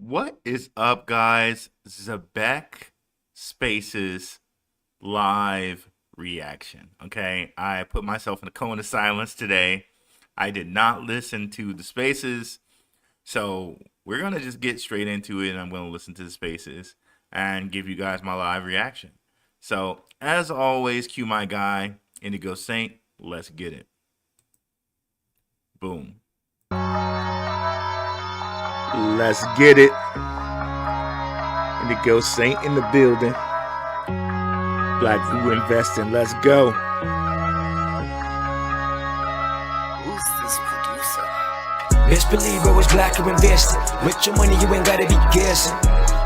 What is up, guys? ZEBEC Spaces live reaction. Okay, I put myself in a cone of silence today. I did not listen to the spaces, so we're gonna just get straight into it. And I'm gonna listen to the spaces and give you guys my live reaction. So, as always, cue my guy, Indigo Saint. Let's get it. Boom. Let's get it. Indigo Saint in the building. Blackrue Investing. Let's go. Who's this producer? Best believe it was Blackrue Investing. With your money, you ain't gotta be guessing.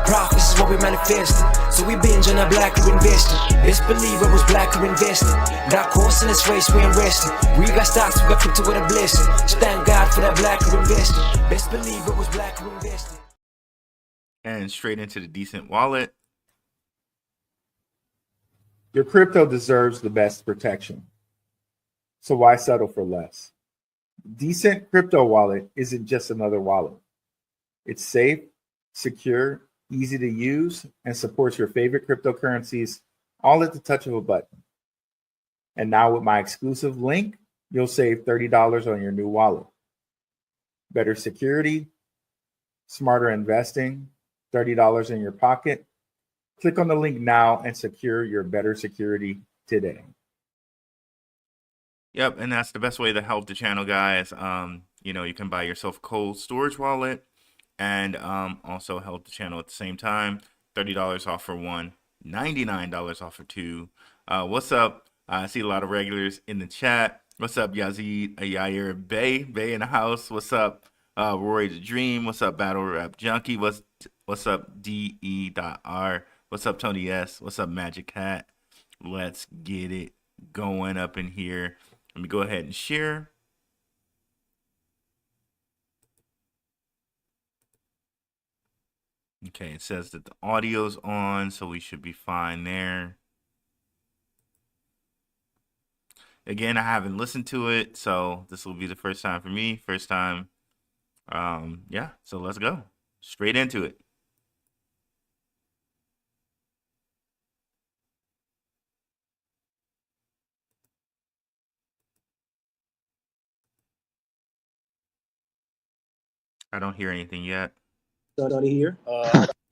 Profits is what we manifesting. So we binge on our Blackrue Investing. Best believe it was Blackrue Investing. Got course in this race, we ain't resting. We got stocks, we got crypto with a blessing. Just thank God for that Blackrue Investing. Best believe it was Blackrue Investing. And straight into the Decent Wallet. Your crypto deserves the best protection. So why settle for less? Decent Crypto Wallet isn't just another wallet. It's safe, secure, easy to use, and supports your favorite cryptocurrencies all at the touch of a button. And now with my exclusive link, you'll save $30 on your new wallet. Better security, smarter investing, $30 in your pocket. Click on the link now and secure your better security today. Yep, and that's the best way to help the channel, guys. You can buy yourself a cold storage wallet and also help the channel at the same time. $30 off for one, $99 off for two. What's up? I see a lot of regulars in the chat. What's up, Yazid, Yair, Bay in the house? What's up, Rory the Dream? What's up, Battle Rap Junkie? What's up, DE.R? What's up, Tony S? What's up, Magic Hat? Let's get it going up in here. Let me go ahead and share. Okay, it says that the audio's on, so we should be fine there. Again, I haven't listened to it, so this will be the first time for me. First time. Yeah, so let's go. Straight into it. I don't hear anything yet. Don't hear.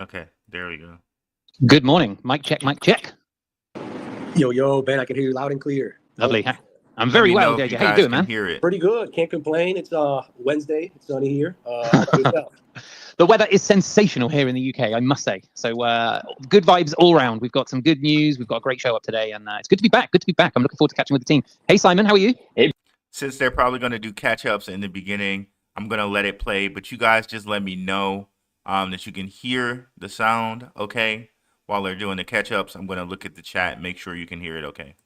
Okay, there we go. Good morning. Mic check, mic check. Yo, Ben, I can hear you loud and clear. Lovely. I'm very well, JJ. How you doing, man? Hear it. Pretty good. Can't complain. It's Wednesday. It's sunny here. The weather is sensational here in the UK, I must say. So good vibes all around. We've got some good news. We've got a great show up today, and it's good to be back. Good to be back. I'm looking forward to catching with the team. Hey, Simon, how are you? Hey. Since they're probably going to do catch-ups in the beginning, I'm going to let it play, but you guys just let me know that you can hear the sound, okay? While they're doing the catch-ups, I'm going to look at the chat and make sure you can hear it, okay?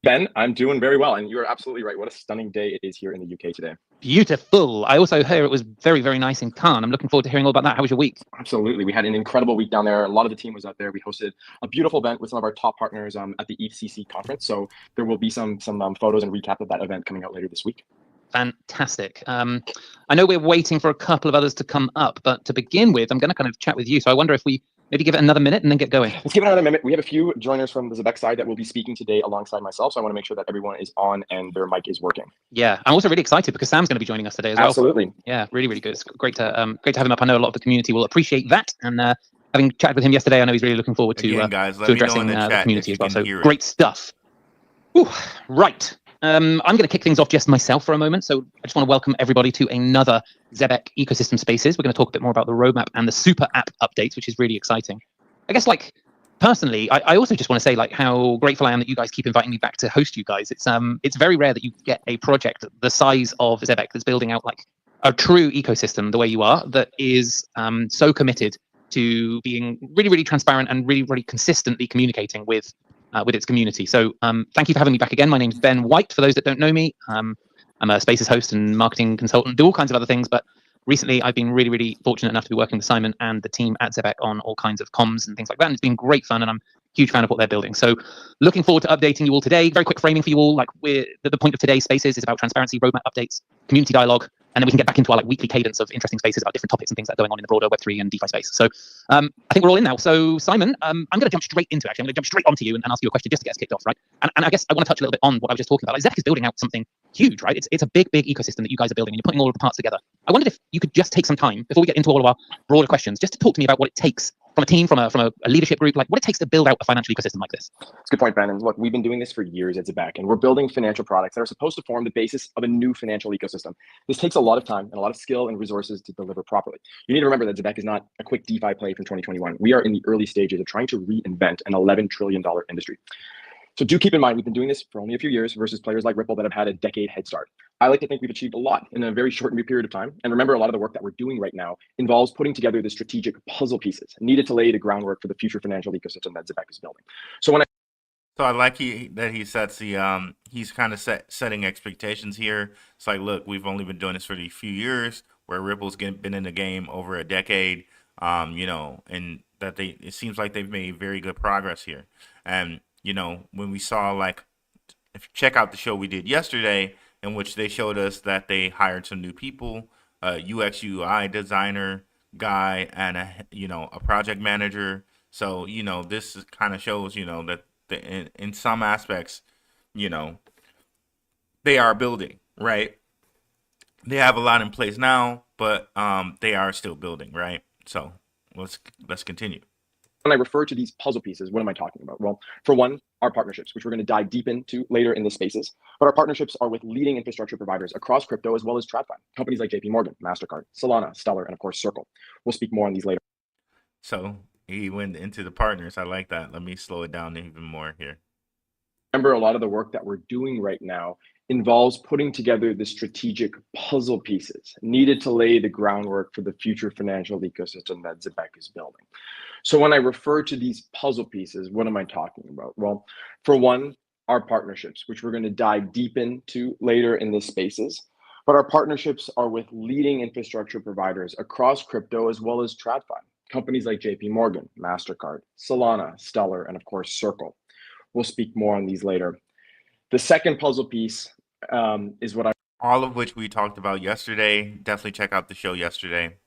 Ben, I'm doing very well, and you're absolutely right. What a stunning day it is here in the UK today. Beautiful. I also hear it was very, very nice in Cannes. I'm looking forward to hearing all about that. How was your week? Absolutely. We had an incredible week down there. A lot of the team was out there. We hosted a beautiful event with some of our top partners at the ECC conference. So there will be some photos and recap of that event coming out later this week. Fantastic. I know we're waiting for a couple of others to come up, but to begin with, I'm going to kind of chat with you. So I wonder if we maybe give it another minute and then get going. Let's give it another minute. We have a few joiners from the ZEBEC side that will be speaking today alongside myself. So I want to make sure that everyone is on and their mic is working. Yeah, I'm also really excited because Sam's going to be joining us today as well. Absolutely. Yeah, really, really good. It's great to have him up. I know a lot of the community will appreciate that. And having chatted with him yesterday, I know he's really looking forward to, guys, to addressing the community as well. So great stuff. Whew, right. I'm going to kick things off just myself for a moment. So I just want to welcome everybody to another ZEBEC Ecosystem Spaces. We're going to talk a bit more about the roadmap and the super app updates, which is really exciting. I guess, like, personally, I also just want to say, like, how grateful I am that you guys keep inviting me back to host you guys. It's very rare that you get a project the size of ZEBEC that's building out, like, a true ecosystem the way you are, that is so committed to being really, really transparent and really, really consistently communicating with its community. So thank you for having me back again. My name's Ben White, for those that don't know me. I'm a Spaces host and marketing consultant, do all kinds of other things, but recently I've been really, really fortunate enough to be working with Simon and the team at ZEBEC on all kinds of comms and things like that, and it's been great fun, and I'm a huge fan of what they're building. So looking forward to updating you all today. Very quick framing for you all. Like, the point of today's Spaces is about transparency, roadmap updates, community dialogue, and then we can get back into our like weekly cadence of interesting spaces about different topics and things that are going on in the broader Web3 and DeFi space. So I think we're all in now. So Simon, I'm going to jump straight into it. Actually, I'm going to jump straight onto you and ask you a question just to get us kicked off, right? And I guess I want to touch a little bit on what I was just talking about. Like ZEBEC is building out something huge, right? It's a big ecosystem that you guys are building, and you're putting all of the parts together. I wondered if you could just take some time before we get into all of our broader questions, just to talk to me about what it takes from a team, from a leadership group, like what it takes to build out a financial ecosystem like this. It's a good point, Ben. And look, we've been doing this for years at ZEBEC, and we're building financial products that are supposed to form the basis of a new financial ecosystem. This takes a lot of time and a lot of skill and resources to deliver properly. You need to remember that ZEBEC is not a quick DeFi play from 2021. We are in the early stages of trying to reinvent an $11 trillion industry. So do keep in mind, we've been doing this for only a few years versus players like Ripple that have had a decade head start. I like to think we've achieved a lot in a very short period of time. And remember, a lot of the work that we're doing right now involves putting together the strategic puzzle pieces needed to lay the groundwork for the future financial ecosystem that ZEBEC is building. So I like that he sets the he's kind of setting expectations here. It's like, look, we've only been doing this for a few years, where Ripple's been in the game over a decade, you know, and that it seems like they've made very good progress here. And you know, when we saw, like, if you check out the show we did yesterday, in which they showed us that they hired some new people, UX UI designer guy, and a project manager. So, you know, this kind of shows, you know, that in some aspects, you know, they are building, right? They have a lot in place now, but they are still building, right? So let's continue. When I refer to these puzzle pieces, what am I talking about? Well, for one, our partnerships, which we're going to dive deep into later in the spaces. But our partnerships are with leading infrastructure providers across crypto, as well as TradFi. Companies like JP Morgan, MasterCard, Solana, Stellar, and of course, Circle. We'll speak more on these later. So he went into the partners. I like that. Let me slow it down even more here. Remember, a lot of the work that we're doing right now involves putting together the strategic puzzle pieces needed to lay the groundwork for the future financial ecosystem that ZEBEC is building. So when I refer to these puzzle pieces, what am I talking about? Well, for one, our partnerships, which we're going to dive deep into later in the spaces. But our partnerships are with leading infrastructure providers across crypto, as well as TradFi. Companies like JP Morgan, MasterCard, Solana, Stellar, and of course, Circle. We'll speak more on these later. The second puzzle piece is what all of which we talked about yesterday. Definitely check out the show yesterday.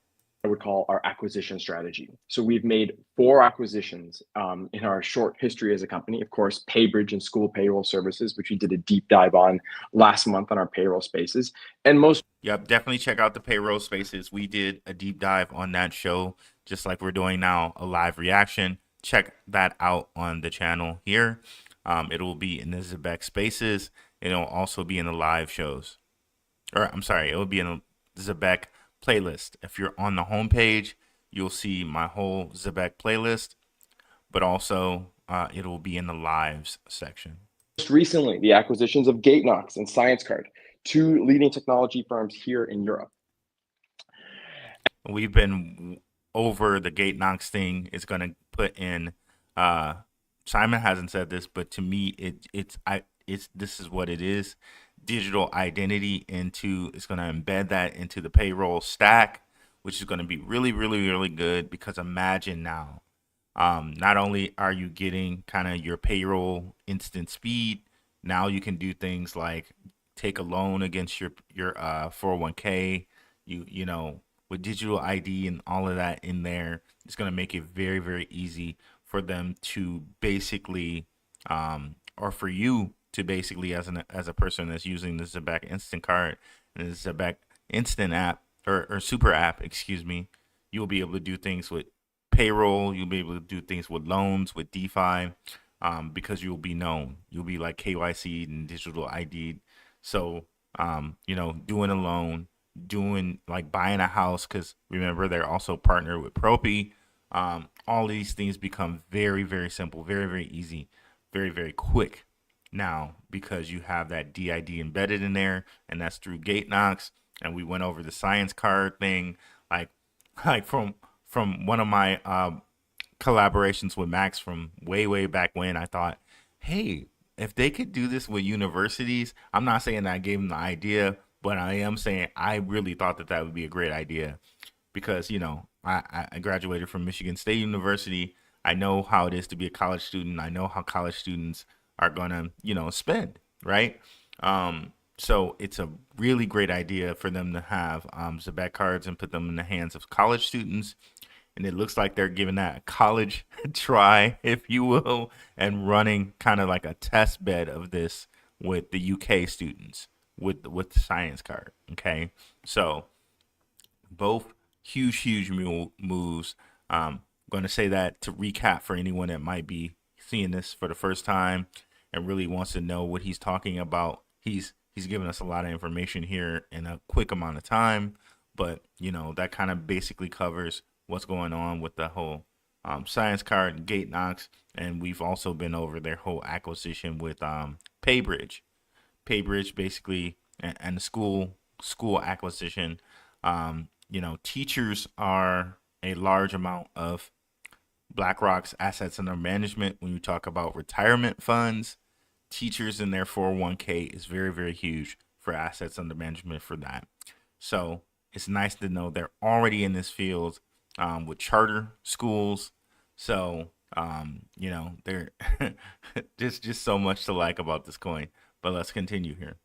I would call our acquisition strategy. So we've made 4 acquisitions in our short history as a company. Of course, PayBridge and School Payroll Services, which we did a deep dive on last month on our payroll spaces. And Yep, definitely check out the payroll spaces. We did a deep dive on that show, just like we're doing now, a live reaction. Check that out on the channel here. It will be in the ZEBEC spaces. It'll also be in the live shows. Or I'm sorry, it will be in the ZEBEC playlist. If you're on the homepage, you'll see my whole ZEBEC playlist, but also it will be in the lives section. Most recently, the acquisitions of GateKnox and ScienceCard, 2 leading technology firms here in Europe. We've been over the GateKnox thing. It's going to put in Simon hasn't said this, but to me this is what it is. Digital identity it's going to embed that into the payroll stack, which is going to be really, really, really good, because imagine now, not only are you getting kind of your payroll instant speed, now you can do things like take a loan against your 401k, you know, with digital ID and all of that in there. It's going to make it very, very easy for them to basically, or for you to basically, as a person that's using the ZEBEC Instant Card and the ZEBEC Instant app or Super app, excuse me, you'll be able to do things with payroll. You'll be able to do things with loans, with DeFi, because you'll be known. You'll be like KYC and digital ID. So, you know, doing a loan, doing like buying a house, because remember they're also partnered with Propi. All these things become very, very simple, very, very easy, very, very quick now, because you have that DID embedded in there, and that's through GateKnox. And we went over the ScienceCard thing, like from one of my collaborations with Max from way back when. I thought, hey, if they could do this with universities, I'm not saying that I gave them the idea, but I am saying I really thought that would be a great idea, because, you know, I graduated from Michigan State University. I know how it is to be a college student. I know how college students are gonna, you know, spend, right? So it's a really great idea for them to have ZEBEC cards and put them in the hands of college students. And it looks like they're giving that a college try, if you will, and running kind of like a test bed of this with the UK students with the science card. Okay, so both huge moves. Going to say that to recap for anyone that might be seeing this for the first time and really wants to know what he's talking about. He's given us a lot of information here in a quick amount of time, but you know that kind of basically covers what's going on with the whole science card and gate knocks, and we've also been over their whole acquisition with Paybridge basically, and the school acquisition. You know, teachers are a large amount of BlackRock's assets under management. When you talk about retirement funds, teachers in their 401k is very huge for assets under management for that. So it's nice to know they're already in this field with charter schools. So you know, they're just so much to like about this coin. But let's continue here.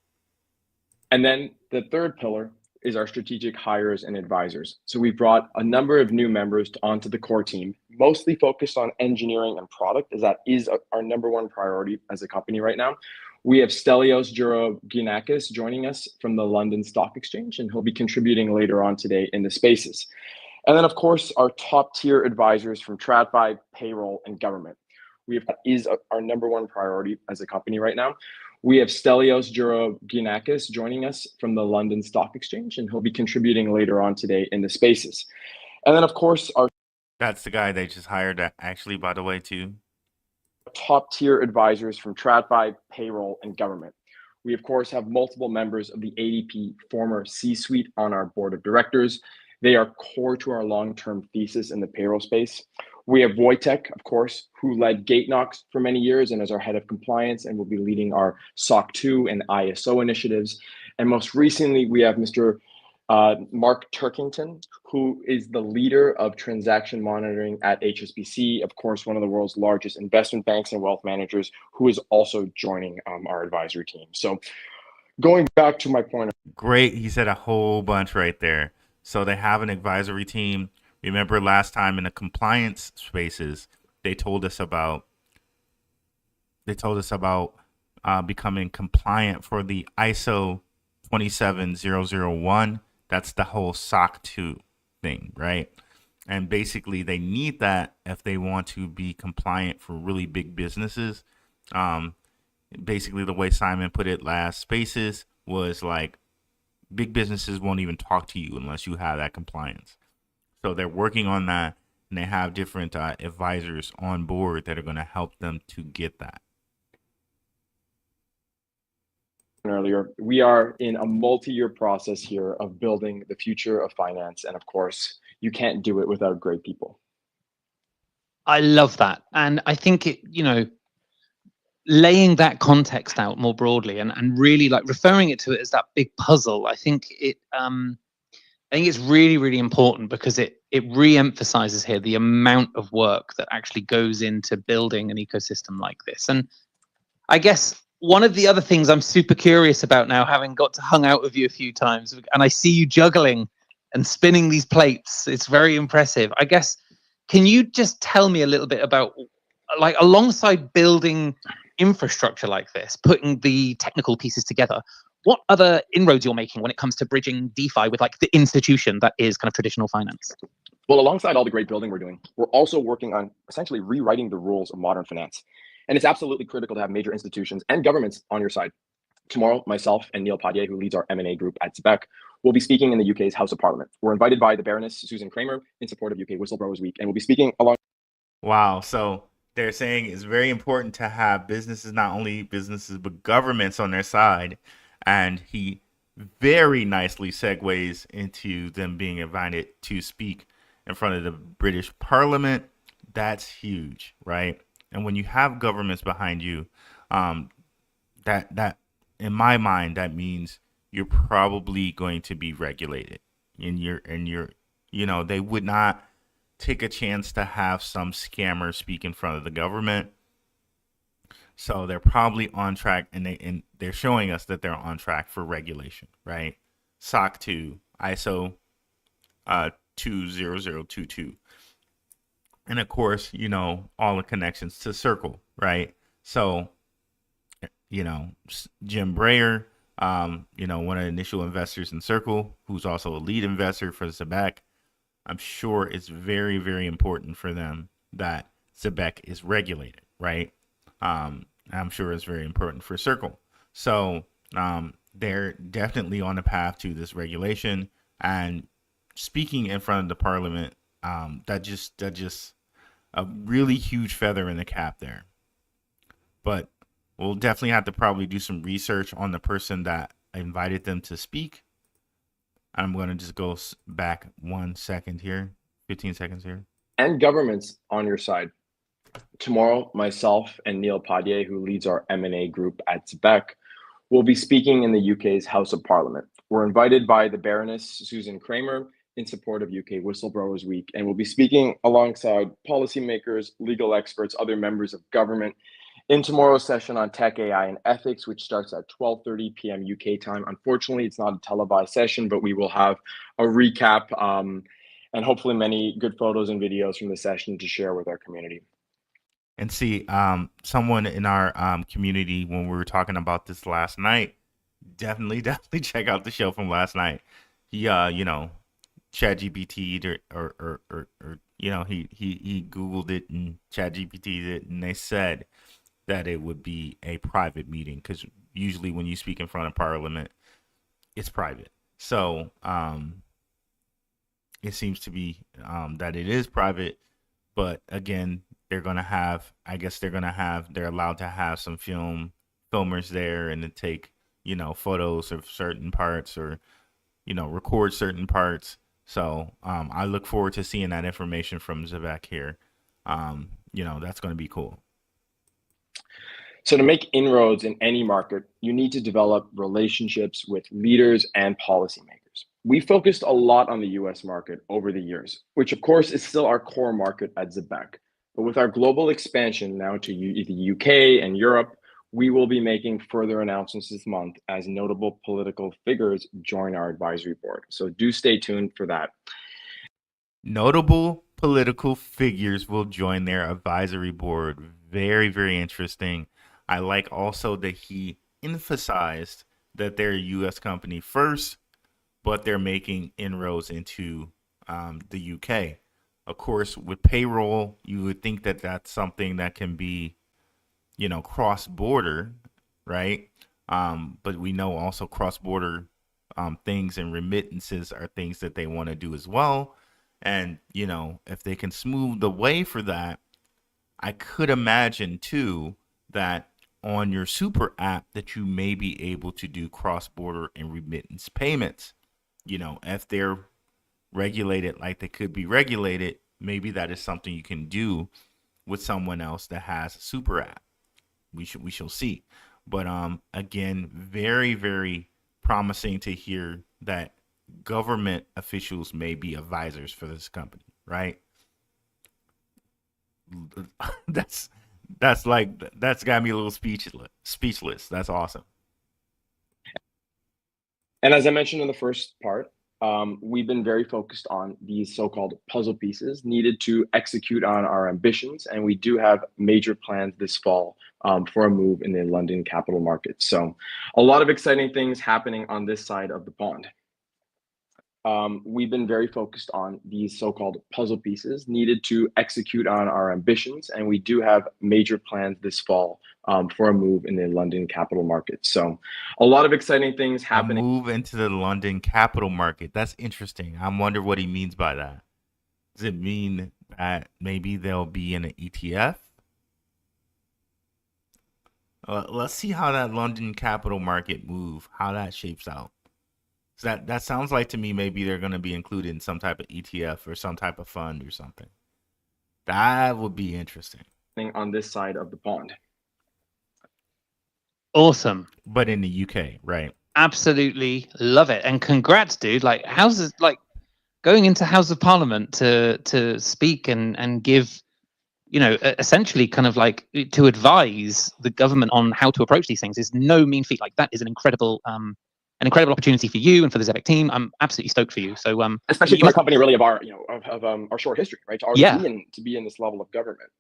And then the third pillar is our strategic hires and advisors. So we brought a number of new members onto the core team, mostly focused on engineering and product, as that is our number one priority as a company right now. We have Stelios Gerogianakis joining us from the London Stock Exchange, and he'll be contributing later on today in the spaces. And then, of course, our top tier advisors from TradFi, payroll, and government. That is our number one priority as a company right now. We have Stelios Gerogianakis joining us from the London Stock Exchange, and he'll be contributing later on today in the spaces. And then, of course, our That's the guy they just hired, actually, by the way, too. Top tier advisors from TradFi, payroll, and government. We, of course, have multiple members of the ADP former C-suite on our board of directors. They are core to our long-term thesis in the payroll space. We have Wojtek, of course, who led GateKnocks for many years and is our head of compliance and will be leading our SOC 2 and ISO initiatives. And most recently, we have Mr. Mark Turkington, who is the leader of transaction monitoring at HSBC, of course, one of the world's largest investment banks and wealth managers, who is also joining our advisory team. So going back to my point. Great. He said a whole bunch right there. So they have an advisory team. Remember last time in the compliance spaces, they told us about becoming compliant for the ISO 27001. That's the whole SOC 2 thing, right? And basically they need that if they want to be compliant for really big businesses. Basically the way Simon put it last spaces was like, big businesses won't even talk to you unless you have that compliance. So they're working on that, and they have different advisors on board that are going to help them to get that. Earlier, we are in a multi-year process here of building the future of finance. And of course, you can't do it without great people. I love that. And I think it, you know, laying that context out more broadly and really like referring it to it as that big puzzle, I think it's really important because it re-emphasizes here the amount of work that actually goes into building an ecosystem like this. And I guess one of the other things I'm super curious about now, having got to hung out with you a few times, and I see you juggling and spinning these plates, it's very impressive. I guess, can you just tell me a little bit about, like, alongside building infrastructure like this, putting the technical pieces together, what other inroads you're making when it comes to bridging DeFi with like the institution that is kind of traditional finance? Well, alongside all the great building we're doing, we're also working on essentially rewriting the rules of modern finance. And it's absolutely critical to have major institutions and governments on your side. Tomorrow, myself and Neil Padier, who leads our M&A group at ZEBEC, will be speaking in the UK's House of Parliament. We're invited by the Baroness Susan Kramer in support of UK Whistleblowers Week, and we'll be speaking along. Wow. So they're saying it's very important to have businesses, not only businesses, but governments on their side. And he very nicely segues into them being invited to speak in front of the British Parliament. That's huge, right? And when you have governments behind you, that in my mind, that means you're probably going to be regulated. And you're, you know, they would not take a chance to have some scammer speak in front of the government. So they're probably on track, and they're showing us that they're on track for regulation, right? SOC 2, ISO 20022. And of course, all the connections to Circle, right? So, Jim Breyer, one of the initial investors in Circle, who's also a lead investor for ZEBEC, I'm sure it's very, very important for them that ZEBEC is regulated, right? I'm sure it's very important for Circle. So they're definitely on the path to this regulation, and speaking in front of the parliament, that just a really huge feather in the cap there. But we'll definitely have to probably do some research on the person that invited them to speak. I'm going to just go back 1 second here, 15 seconds here. And governments on your side. Tomorrow, myself and Neil Padier, who leads our M&A group at ZEBEC, will be speaking in the UK's House of Parliament. We're invited by the Baroness Susan Kramer in support of UK Whistleblowers Week, and we'll be speaking alongside policymakers, legal experts, other members of government in tomorrow's session on tech, AI, and ethics, which starts at 12:30 p.m. UK time. Unfortunately, it's not a televised session, but we will have a recap and hopefully many good photos and videos from the session to share with our community. And see, someone in our community, when we were talking about this last night, definitely check out the show from last night. He, ChatGPT or he Googled it and ChatGPT'd it, and they said that it would be a private meeting, because usually when you speak in front of Parliament, it's private. So it seems to be that it is private, but again, they're allowed to have some filmers there and to take, photos of certain parts or, record certain parts. So I look forward to seeing that information from ZEBEC here. That's going to be cool. So to make inroads in any market, you need to develop relationships with leaders and policymakers. We focused a lot on the US market over the years, which of course is still our core market at ZEBEC. But with our global expansion now to the UK and Europe, we will be making further announcements this month as notable political figures join our advisory board. So do stay tuned for that. Notable political figures will join their advisory board. Very, very interesting. I like also that he emphasized that they're a U.S. company first, but they're making inroads into the UK. Of course, with payroll, you would think that that's something that can be, cross-border, right? But we know also cross-border things and remittances are things that they want to do as well. And, if they can smooth the way for that, I could imagine, too, that on your super app that you may be able to do cross-border and remittance payments. If they're regulated like they could be regulated, maybe that is something you can do with someone else that has a super app. We shall see. But again, very, very promising to hear that government officials may be advisors for this company, right? That's got me a little speechless. That's awesome. And as I mentioned in the first part, we've been very focused on these so-called puzzle pieces needed to execute on our ambitions. And we do have major plans this fall for a move in the London capital market. So a lot of exciting things happening on this side of the pond. We've been very focused on these so-called puzzle pieces needed to execute on our ambitions. And we do have major plans this fall for a move in the London capital market. So a lot of exciting things happening. A move into the London capital market. That's interesting. I wonder what he means by that. Does it mean that maybe they'll be in an ETF? Let's see how that London capital market move, how that shapes out. So that sounds like to me maybe they're going to be included in some type of ETF or some type of fund or something. That would be interesting. On this side of the pond. Awesome. But in the UK, right? Absolutely love it. And congrats, dude. Like, going into House of Parliament to speak and give essentially kind of like to advise the government on how to approach these things is no mean feat. Like that is an incredible opportunity for you and for the ZEBEC team. I'm absolutely stoked for you. So especially for a company really of our our short history, right? To already be in this level of government.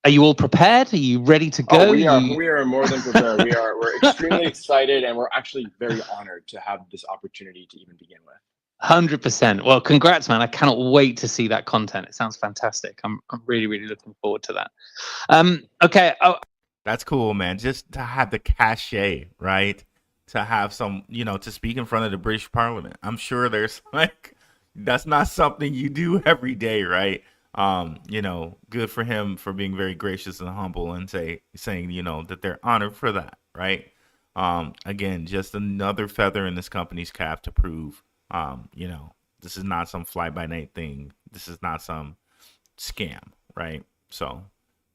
Are you all prepared? Are you ready to go? Oh, we are more than prepared. We're extremely excited, and we're actually very honored to have this opportunity to even begin with. 100%. Well, congrats, man. I cannot wait to see that content. It sounds fantastic. I'm really, really looking forward to that. Okay. Oh. That's cool, man. Just to have the cachet, right? To have some, to speak in front of the British Parliament. I'm sure there's that's not something you do every day, right? Good for him for being very gracious and humble and saying, that they're honored for that, right? Again, just another feather in this company's cap to prove, this is not some fly-by-night thing. This is not some scam, right? So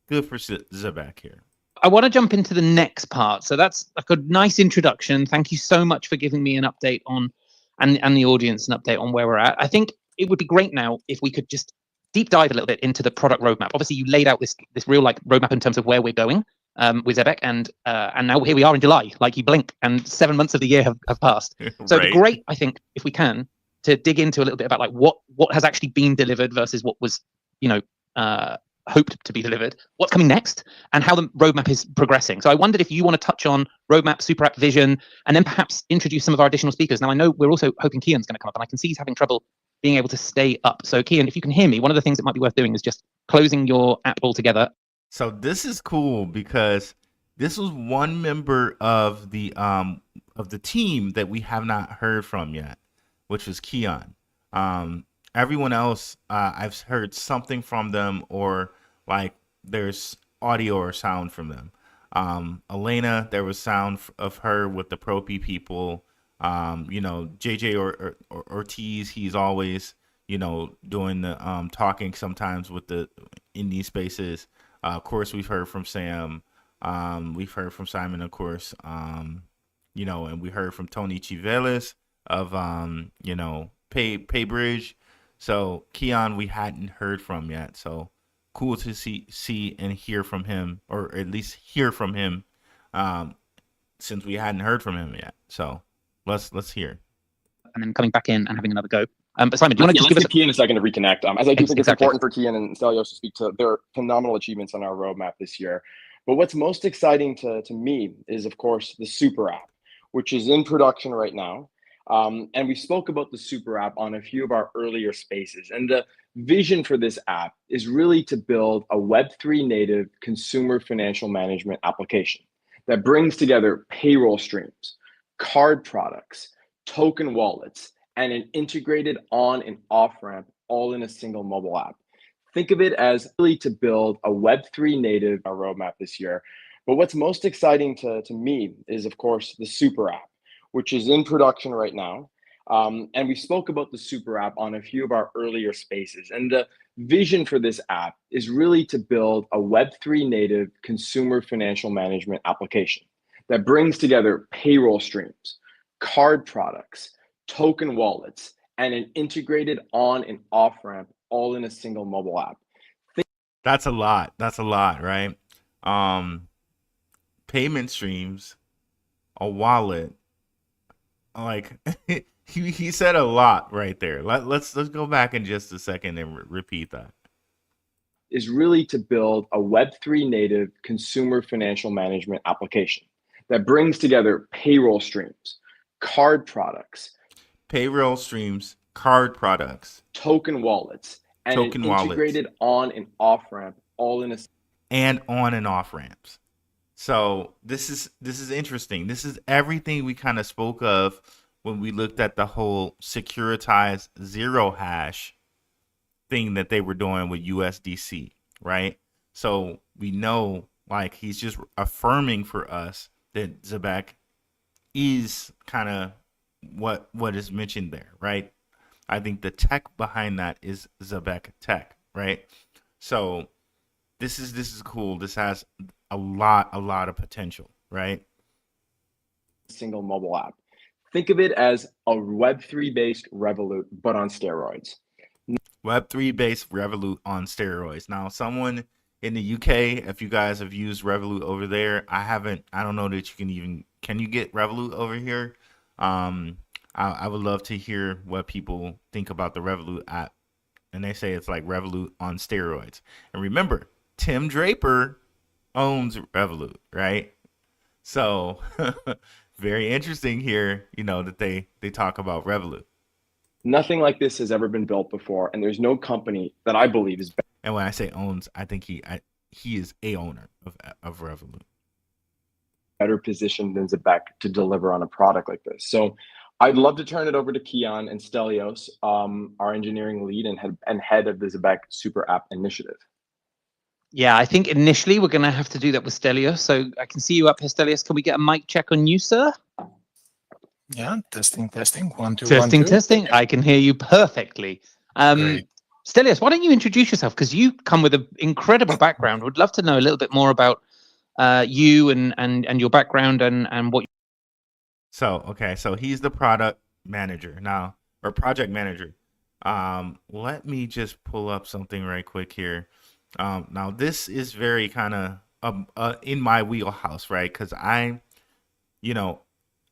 good for ZEBEC here. I want to jump into the next part. So that's like a nice introduction. Thank you so much for giving me an update on, and the audience an update on where we're at. I think it would be great now if we could just deep dive a little bit into the product roadmap. Obviously, you laid out this real roadmap in terms of where we're going with ZEBEC, and now here we are in July. Like you blink, and 7 months of the year have passed. So it'd be great, I think, if we can, to dig into a little bit about like what has actually been delivered versus what was hoped to be delivered, what's coming next, and how the roadmap is progressing. So I wondered if you want to touch on roadmap, super app vision, and then perhaps introduce some of our additional speakers. Now I know we're also hoping Kian's going to come up, and I can see he's having trouble being able to stay up. So Kian, if you can hear me, one of the things that might be worth doing is just closing your app altogether. So this is cool because this was one member of the team that we have not heard from yet, which was Kian. Everyone else, I've heard something from them, or like there's audio or sound from them. Elena, there was sound of her with the Propi people. JJ or Ortiz, he's always, doing the talking sometimes with in these spaces. Of course, we've heard from Sam. We've heard from Simon, of course. And we heard from Tony Chivelis of, Paybridge. So Kian, we hadn't heard from yet. So cool to see and hear from him, or at least hear from him, since we hadn't heard from him yet. So let's hear. And then coming back in and having another go. But Simon, do you want to just give us Kian a second to reconnect? As I do think it's important for Kian and Stelios to speak to their phenomenal achievements on our roadmap this year. But what's most exciting to me is, of course, the super app, which is in production right now. And we spoke about the super app on a few of our earlier spaces. And the vision for this app is really to build a Web3 native consumer financial management application that brings together payroll streams, card products, token wallets, and an integrated on and off ramp all in a single mobile app. Think of it as really to build a Web3 native roadmap this year. But what's most exciting to me is, of course, the super app, which is in production right now. And we spoke about the super app on a few of our earlier spaces. And the vision for this app is really to build a Web3 native consumer financial management application that brings together payroll streams, card products, token wallets, and an integrated on and off ramp all in a single mobile app. That's a lot, right? Payment streams, a wallet, like he said a lot right there. Let's go back in just a second and repeat that. Is really to build a Web3 native consumer financial management application that brings together payroll streams, card products, token wallets, and an integrated on and off ramp all in a on and off ramps. So this is interesting. This is everything we kind of spoke of when we looked at the whole securitized zero hash thing that they were doing with USDC, right? So we know, like, he's just affirming for us that ZEBEC is kind of what is mentioned there, right? I think the tech behind that is ZEBEC tech, right? So this is cool. This has a lot of potential, right? Single mobile app. Think of it as a Web3 based Revolut, but on steroids. Web3 based Revolut on steroids. Now, someone in the UK, if you guys have used Revolut over there, I don't know that you can you get Revolut over here? I would love to hear what people think about the Revolut app. And they say it's like Revolut on steroids. And remember, Tim Draper owns Revolut, right? So very interesting here, that they talk about Revolut. Nothing like this has ever been built before, and there's no company that I believe is better. And when I say owns, I think he is a owner of Revolut. Better positioned than ZEBEC to deliver on a product like this. So I'd love to turn it over to Kian and Stelios, our engineering lead and head of the ZEBEC Super App Initiative. Yeah, I think initially we're going to have to do that with Stelios. So I can see you up here, Stelios. Can we get a mic check on you, sir? Yeah, testing. 1, 2, testing, 1, 2. testing. I can hear you perfectly. Stelios, why don't you introduce yourself? Because you come with an incredible background. Would love to know a little bit more about you and your background and what. So he's the product manager now, or project manager. Let me just pull up something right quick here. Now this is very kind of in my wheelhouse, right? Because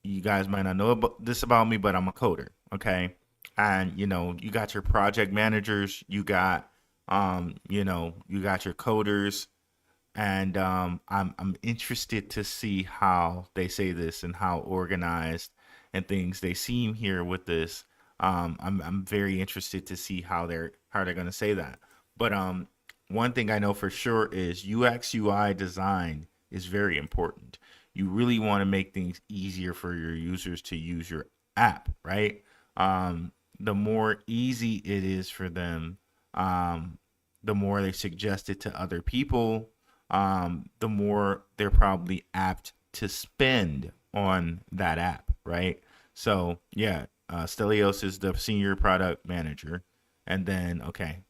you guys might not know about me, but I'm a coder, okay? And you got your project managers, you got you got your coders, and I'm interested to see how they say this and how organized and things they seem here with this. I'm very interested to see how they're going to say that. But one thing I know for sure is UX UI design is very important. You really want to make things easier for your users to use your app, right? The more easy it is for them, the more they suggest it to other people, the more they're probably apt to spend on that app, right? So yeah, Stelios is the senior product manager, and then okay.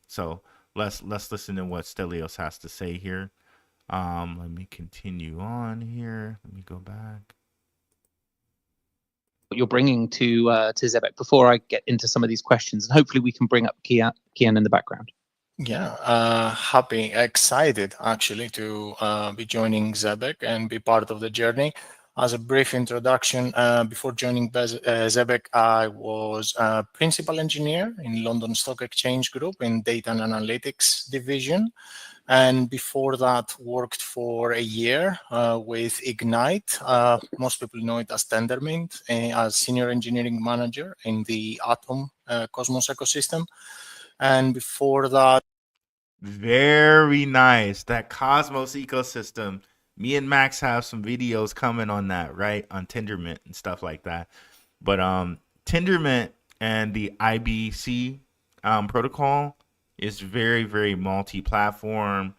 So let's listen to what Stelios has to say here. Let me continue on here. Let me go back. What you're bringing to ZEBEC before I get into some of these questions, and hopefully we can bring up Kian in the background. Yeah, happy, excited actually to be joining ZEBEC and be part of the journey. As a brief introduction, before joining ZEBEC, I was a principal engineer in London Stock Exchange Group in Data and Analytics Division. And before that, worked for a year with Ignite. Most people know it as Tendermint, as senior engineering manager in the Atom Cosmos ecosystem. And before that, very nice. That Cosmos ecosystem. Me and Max have some videos coming on that, right? On Tendermint and stuff like that. But Tendermint and the IBC protocol is very, very multi-platform.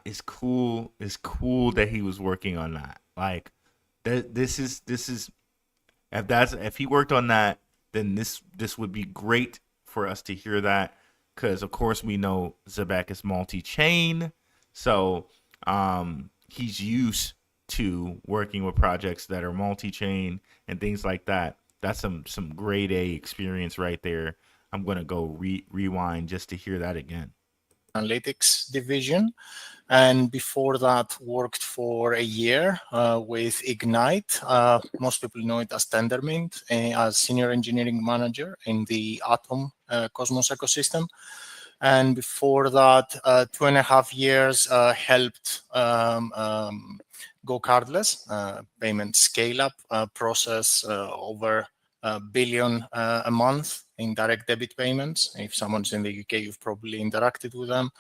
It's cool. It's cool that he was working on that. Like, this is if he worked on that, then this would be great for us to hear that, because of course we know ZEBEC is multi-chain, so he's used to working with projects that are multi-chain and things like that. That's some grade A experience right there. I'm going to go rewind just to hear that again. Analytics Division. And before that, worked for a year with Ignite. Most people know it as Tendermint, as senior engineering manager in the Atom Cosmos ecosystem. And before that, 2.5 years helped Go Cardless payment scale-up process over $1 billion a month in direct debit payments. If someone's in the UK, you've probably interacted with them.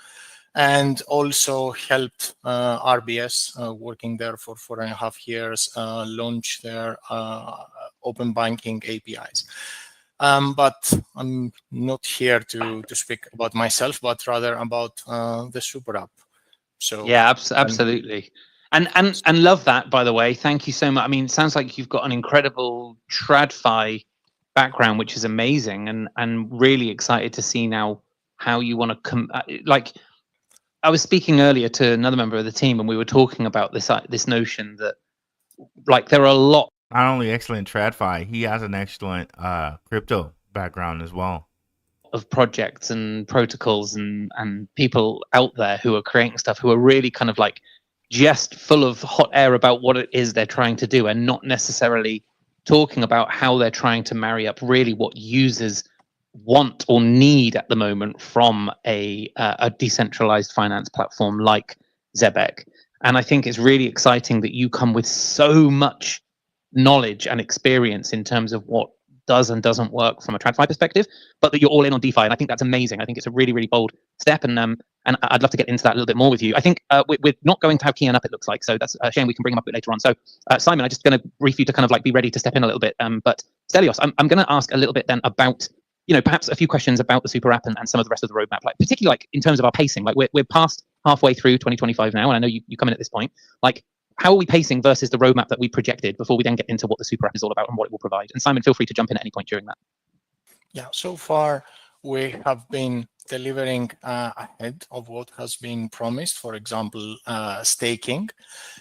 And also helped RBS, working there for 4.5 years, launch their open banking APIs. But I'm not here to speak about myself, but rather about the Super App. So yeah, absolutely. And love that, by the way. Thank you so much. I mean, it sounds like you've got an incredible TradFi background, which is amazing, and really excited to see now how you want to like. I was speaking earlier to another member of the team, and we were talking about this notion that, like, there are a lot. Not only excellent TradFi, he has an excellent crypto background as well. of projects and protocols and people out there who are creating stuff who are really kind of like just full of hot air about what it is they're trying to do and not necessarily talking about how they're trying to marry up really what users want or need at the moment from a decentralized finance platform like ZEBEC. And I think it's really exciting that you come with so much knowledge and experience in terms of what does and doesn't work from a TradFi perspective, but that you're all in on DeFi. And I think that's amazing. I think it's a really, really bold step. And I'd love to get into that a little bit more with you. I think we're not going to have Kian up, it looks like. So that's a shame. We can bring him up a bit later on. So Simon, I'm just going to brief you to kind of like be ready to step in a little bit. But Stelios, I'm going to ask a little bit then about, perhaps a few questions about the super app and some of the rest of the roadmap, like particularly like in terms of our pacing. Like we're past halfway through 2025 now, and I know you come in at this point. Like, how are we pacing versus the roadmap that we projected before we then get into what the super app is all about and what it will provide? And Simon, feel free to jump in at any point during that. Yeah, so far we have been delivering ahead of what has been promised, for example, staking.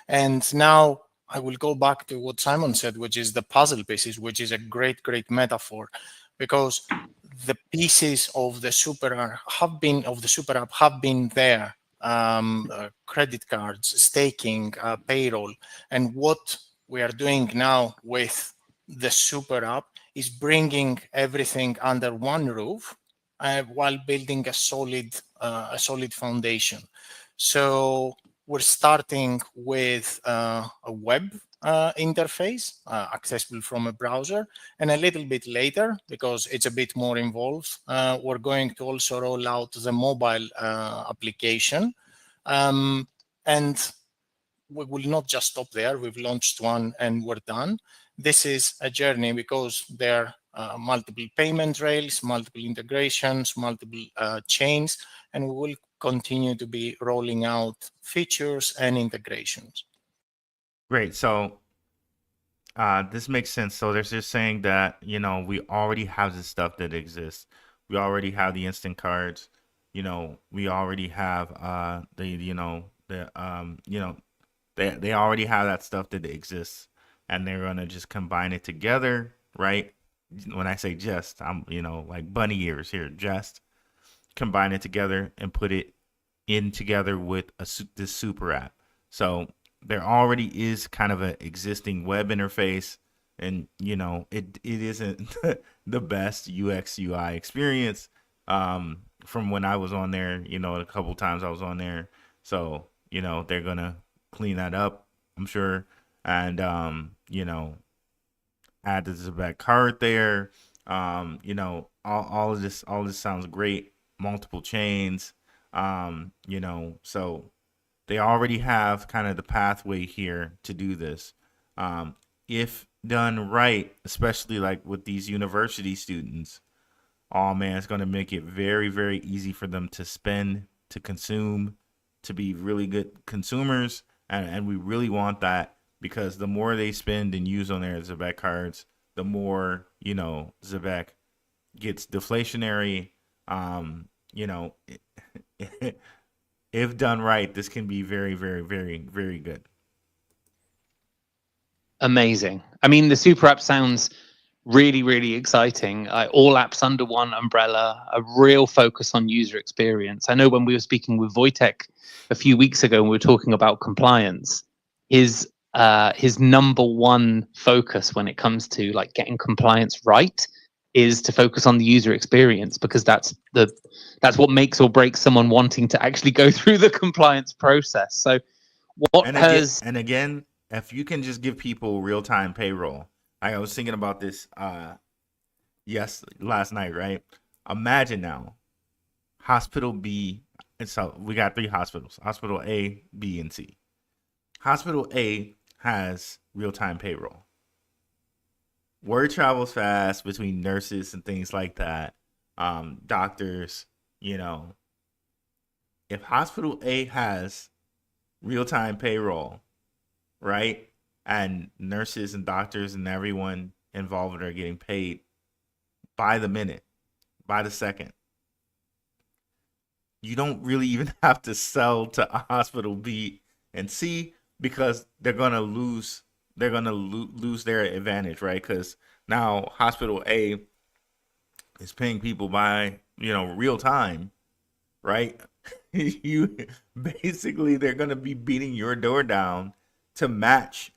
And now I will go back to what Simon said, which is the puzzle pieces, which is a great metaphor, because the pieces of the super app have been there. Credit cards, staking, payroll. And what we are doing now with the super app is bringing everything under one roof while building a solid foundation. So we're starting with a web interface accessible from a browser, and a little bit later, because it's a bit more involved, we're going to also roll out the mobile application, and we will not just stop there. We've launched one and we're done. This is a journey because there are multiple payment rails, multiple integrations, multiple chains, and we will continue to be rolling out features and integrations. Great. So this makes sense. So they're just saying that, we already have the stuff that exists. We already have the instant cards. We already have they already have that stuff that exists, and they're gonna just combine it together, right? When I say just, I'm like bunny ears here. Just combine it together and put it in together with this super app. So there already is kind of an existing web interface, and it isn't the best UX UI experience from when I was on there, a couple times I was on there. So they're gonna clean that up, I'm sure, and add the ZEBEC card there. All of this sounds great. Multiple chains, so they already have kind of the pathway here to do this. If done right, especially like with these university students, oh man, it's going to make it very, very easy for them to spend, to consume, to be really good consumers. And we really want that, because the more they spend and use on their ZEBEC cards, the more, ZEBEC gets deflationary. If done right, this can be very, very, very, very good. Amazing. I mean, the super app sounds really, really exciting. All apps under one umbrella, a real focus on user experience. I know when we were speaking with Wojtek a few weeks ago and we were talking about compliance, his number one focus when it comes to like getting compliance right is to focus on the user experience, because that's what makes or breaks someone wanting to actually go through the compliance process. So and again, if you can just give people real-time payroll. I was thinking about this last night, right? Imagine now, Hospital B, and so we got 3 hospitals, Hospital A, B, and C. Hospital A has real-time payroll. Word travels fast between nurses and things like that, doctors, If Hospital A has real-time payroll, right, and nurses and doctors and everyone involved are getting paid by the minute, by the second, you don't really even have to sell to Hospital B and C, because they're gonna lose their advantage, right? Because now Hospital A is paying people by real time, right? You basically, they're going to be beating your door down to match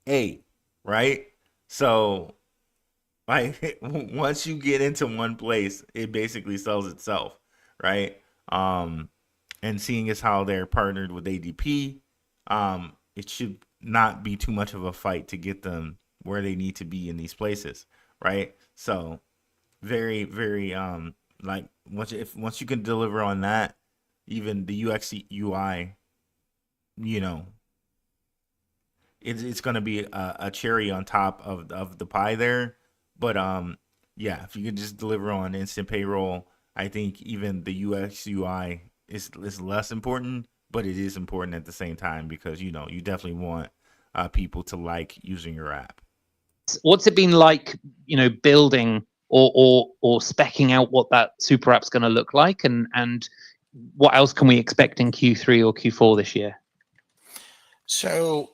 A, right? So like once you get into one place, it basically sells itself, right? And seeing as how they're partnered with ADP, it should not be too much of a fight to get them where they need to be in these places, right? So very, very like once you can deliver on that, even the UX UI, it's going to be a cherry on top of the pie there. But yeah, if you can just deliver on instant payroll, I think even the UX UI is less important, but it is important at the same time because you definitely want people to like using your app. What's it been like, building or speccing out what that super app's going to look like, and what else can we expect in Q3 or Q4 this year? So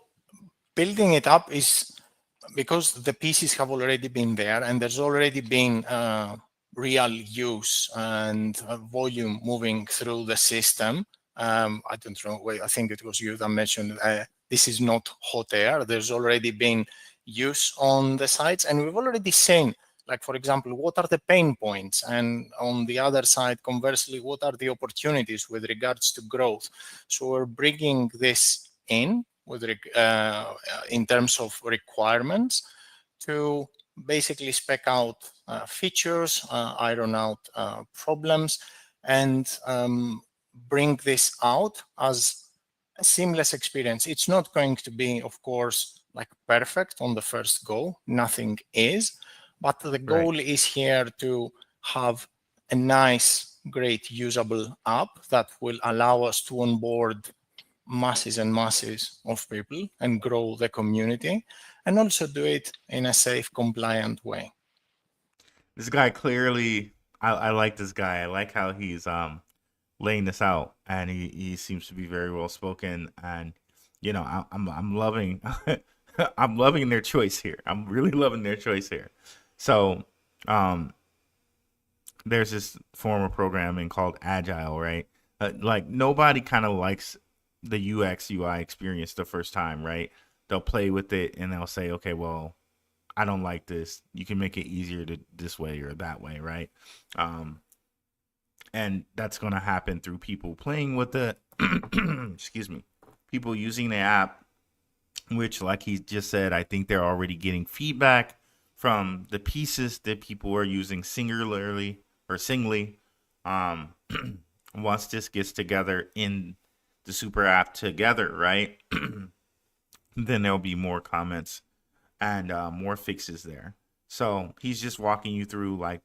building it up is because the pieces have already been there and there's already been real use and volume moving through the system. I don't know, I think it was you that mentioned this is not hot air. There's already been use on the sites, and we've already seen, like, for example, what are the pain points? And on the other side, conversely, what are the opportunities with regards to growth? So we're bringing this in in terms of requirements to basically spec out features, iron out problems, and bring this out as a seamless experience. It's not going to be, of course, like perfect on the first go. Nothing is. But the goal is here to have a nice, great, usable app that will allow us to onboard masses and masses of people and grow the community, and also do it in a safe, compliant way. This guy clearly, I like this guy. I like how he's laying this out, and he seems to be very well spoken. And I'm loving I'm loving their choice here. I'm really loving their choice here. So there's this form of programming called Agile, right? Like nobody kind of likes the UX UI experience the first time, right? They'll play with it and they'll say, okay, well, I don't like this. You can make it easier to this way or that way, right? And that's going to happen through people playing with the excuse me, people using the app, which, like he just said, I think they're already getting feedback from the pieces that people are using singularly or singly. Once this gets together in the super app together, right? Then there'll be more comments and more fixes there. So he's just walking you through like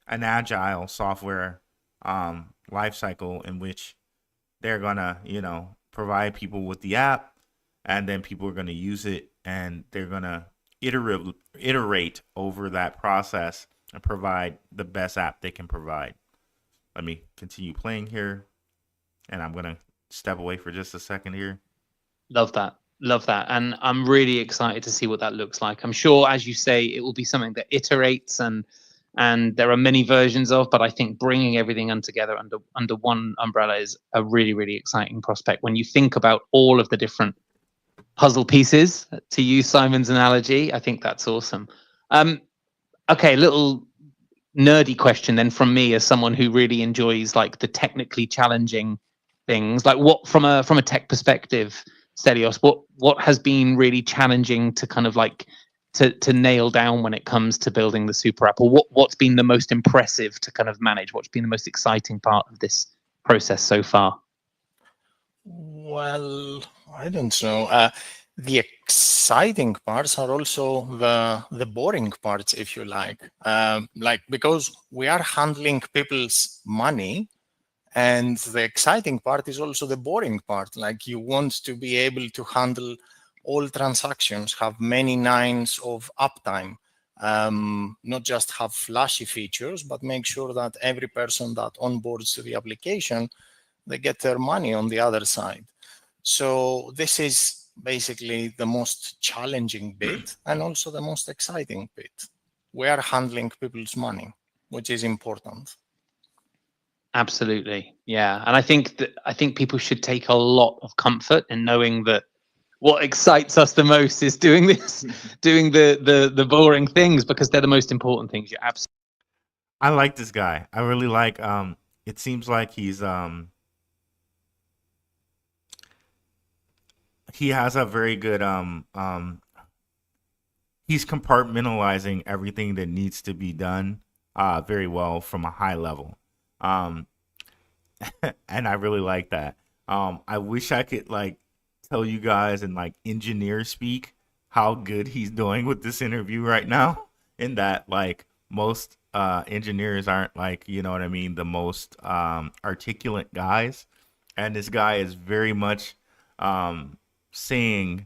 an agile software life cycle in which they're gonna, provide people with the app, and then people are gonna use it, and they're gonna iterate over that process and provide the best app they can provide. Let me continue playing here, and I'm gonna step away for just a second here. Love that. And I'm really excited to see what that looks like. I'm sure, as you say, it will be something that iterates and there are many versions of, but I think bringing everything together under one umbrella is a really, really exciting prospect. When you think about all of the different puzzle pieces, to use Simon's analogy, I think that's awesome. Okay, little nerdy question then from me as someone who really enjoys like the technically challenging things. Like, what from a tech perspective, Stelios, what has been really challenging to kind of like to nail down when it comes to building the super app, or what's been the most impressive to kind of manage? What's been the most exciting part of this process so far? Well, I don't know. The exciting parts are also the boring parts, if you like. Because we are handling people's money, and the exciting part is also the boring part. Like, you want to be able to handle all transactions, have many nines of uptime, not just have flashy features, but make sure that every person that onboards to the application, they get their money on the other side. So this is basically the most challenging bit and also the most exciting bit. We are handling people's money, which is important. Absolutely. Yeah. And I think people should take a lot of comfort in knowing that what excites us the most is doing this, doing the boring things, because they're the most important things. You're absolutely. I like this guy. I really like it seems like he has a very good he's compartmentalizing everything that needs to be done very well from a high level. Um and I really like that. I wish I could like tell you guys in like engineer speak how good he's doing with this interview right now. In that like most engineers aren't like, you know what I mean, the most articulate guys, and this guy is very much saying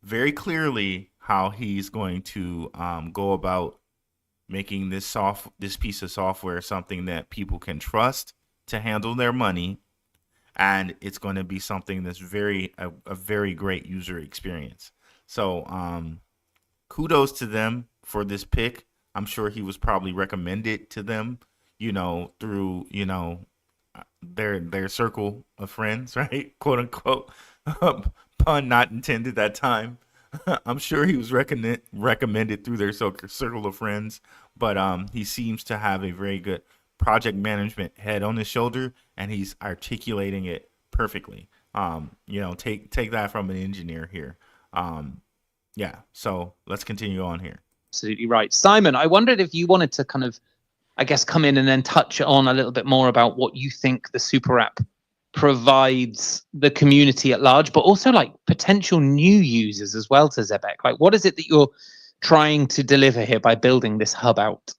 very clearly how he's going to go about making this piece of software something that people can trust to handle their money, and it's going to be something that's a very great user experience. So kudos to them for this pick. I'm sure he was probably recommended to them, through their circle of friends, right? Quote unquote. Pun not intended that time. I'm sure he was recommended through their circle of friends, but he seems to have a very good project management head on his shoulder, and he's articulating it perfectly. Take that from an engineer here. Yeah, so let's continue on here. Absolutely right. Simon, I wondered if you wanted to kind of, I guess, come in and then touch on a little bit more about what you think the super app provides the community at large, but also like potential new users as well to ZEBEC. Like, what is it that you're trying to deliver here by building this hub out?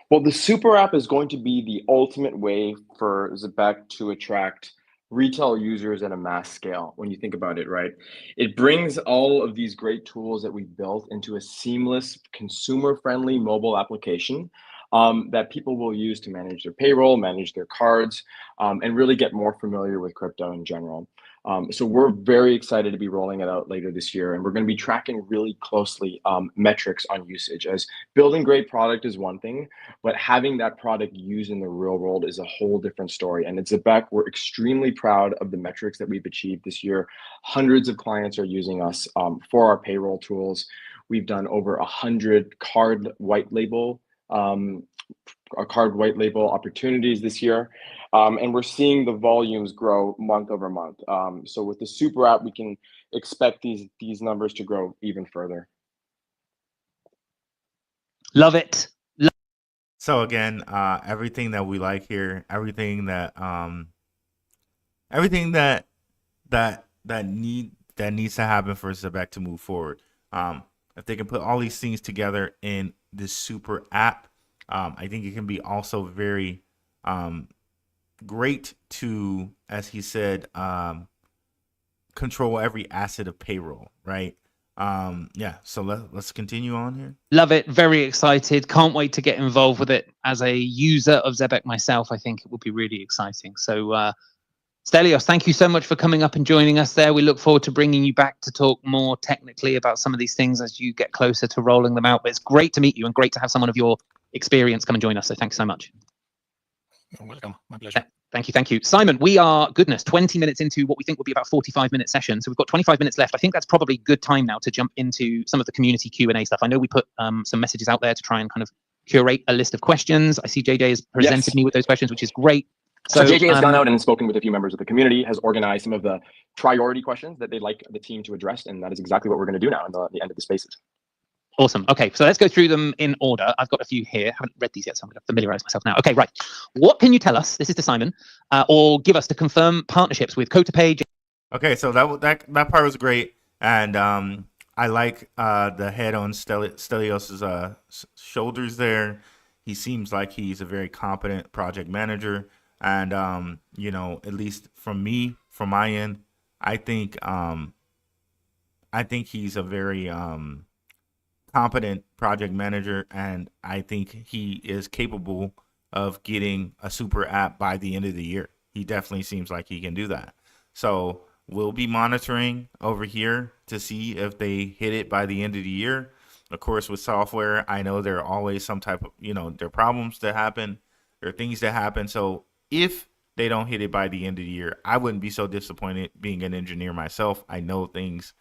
Well, the super app is going to be the ultimate way for ZEBEC to attract retail users at a mass scale. When you think about it, right? It brings all of these great tools that we built into a seamless, consumer-friendly mobile application that people will use to manage their payroll, manage their cards, and really get more familiar with crypto in general. So we're very excited to be rolling it out later this year, and we're going to be tracking really closely metrics on usage, as building great product is one thing, but having that product used in the real world is a whole different story. And at ZEBEC, we're extremely proud of the metrics that we've achieved this year. Hundreds of clients are using us for our payroll tools. We've done over 100 card white label opportunities this year, and we're seeing the volumes grow month over month. So with the super app, we can expect these numbers to grow even further. Love it. So again, everything that we like here, everything that needs to happen for ZEBEC to move forward. If they can put all these things together in this super app, I think it can be also very great to, as he said, control every asset of payroll, right? Yeah, so let's continue on here. Love it. Very excited. Can't wait to get involved with it. As a user of ZEBEC myself, I think it will be really exciting. So Stelios, thank you so much for coming up and joining us there. We look forward to bringing you back to talk more technically about some of these things as you get closer to rolling them out. But it's great to meet you and great to have someone of your experience come and join us. So thanks so much. You're welcome. My pleasure. Thank you. Simon, we are, 20 minutes into what we think will be about 45-minute session. So we've got 25 minutes left. I think that's probably good time now to jump into some of the community Q&A stuff. I know we put some messages out there to try and kind of curate a list of questions. I see JJ has presented me with those questions, which is great. So JJ has gone out and spoken with a few members of the community, has organized some of the priority questions that they'd like the team to address, and that is exactly what we're going to do now in the end of the spaces. Awesome. Okay, so let's go through them in order. I've got a few here. I haven't read these yet, so I'm going to familiarize myself now. Okay, right. What can you tell us, this is to Simon, or give us to confirm partnerships with CotaPay? Okay, so that part was great, and I like the head on Stelios's shoulders there. He seems like he's a very competent project manager, and at least from my end, I think he's a very competent project manager, and I think he is capable of getting a super app by the end of the year. He definitely seems like he can do that. So we'll be monitoring over here to see if they hit it by the end of the year. Of course, with software, I know there are always some type of, there are problems that happen. There are things that happen. So if they don't hit it by the end of the year, I wouldn't be so disappointed. Being an engineer myself, I know things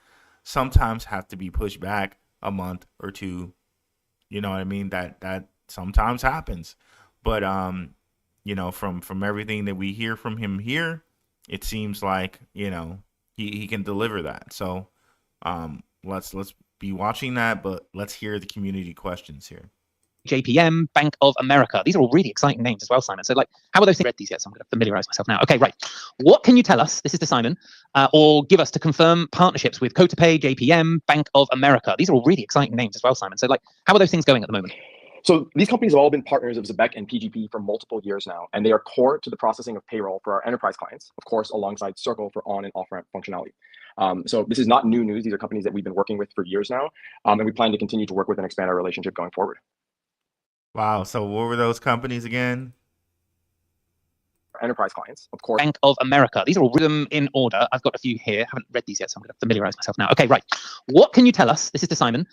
sometimes have to be pushed back a month or two. You know what I mean? That sometimes happens. But you know, from everything that we hear from him here, it seems like, you know, he can deliver that. So let's be watching that, but let's hear the community questions here. JPM, Bank of America. These are all really exciting names as well, Simon. So, like, how are those things? Read these yet, so I'm going to familiarize myself now. Okay, right. What can you tell us? This is to Simon, or give us to confirm partnerships with Kotapay, JPM, Bank of America. These are all really exciting names as well, Simon. So, like, how are those things going at the moment? So these companies have all been partners of ZEBEC and PGP for multiple years now, and they are core to the processing of payroll for our enterprise clients, of course, alongside Circle for on and off-ramp functionality. So this is not new news. These are companies that we've been working with for years now, and we plan to continue to work with and expand our relationship going forward. Wow. So what were those companies again? Enterprise clients, of course. Bank of America. These are all rhythm in order. I've got a few here. Haven't read these yet, so I'm going to familiarize myself now. Okay, right. What can you tell us? This is to Simon,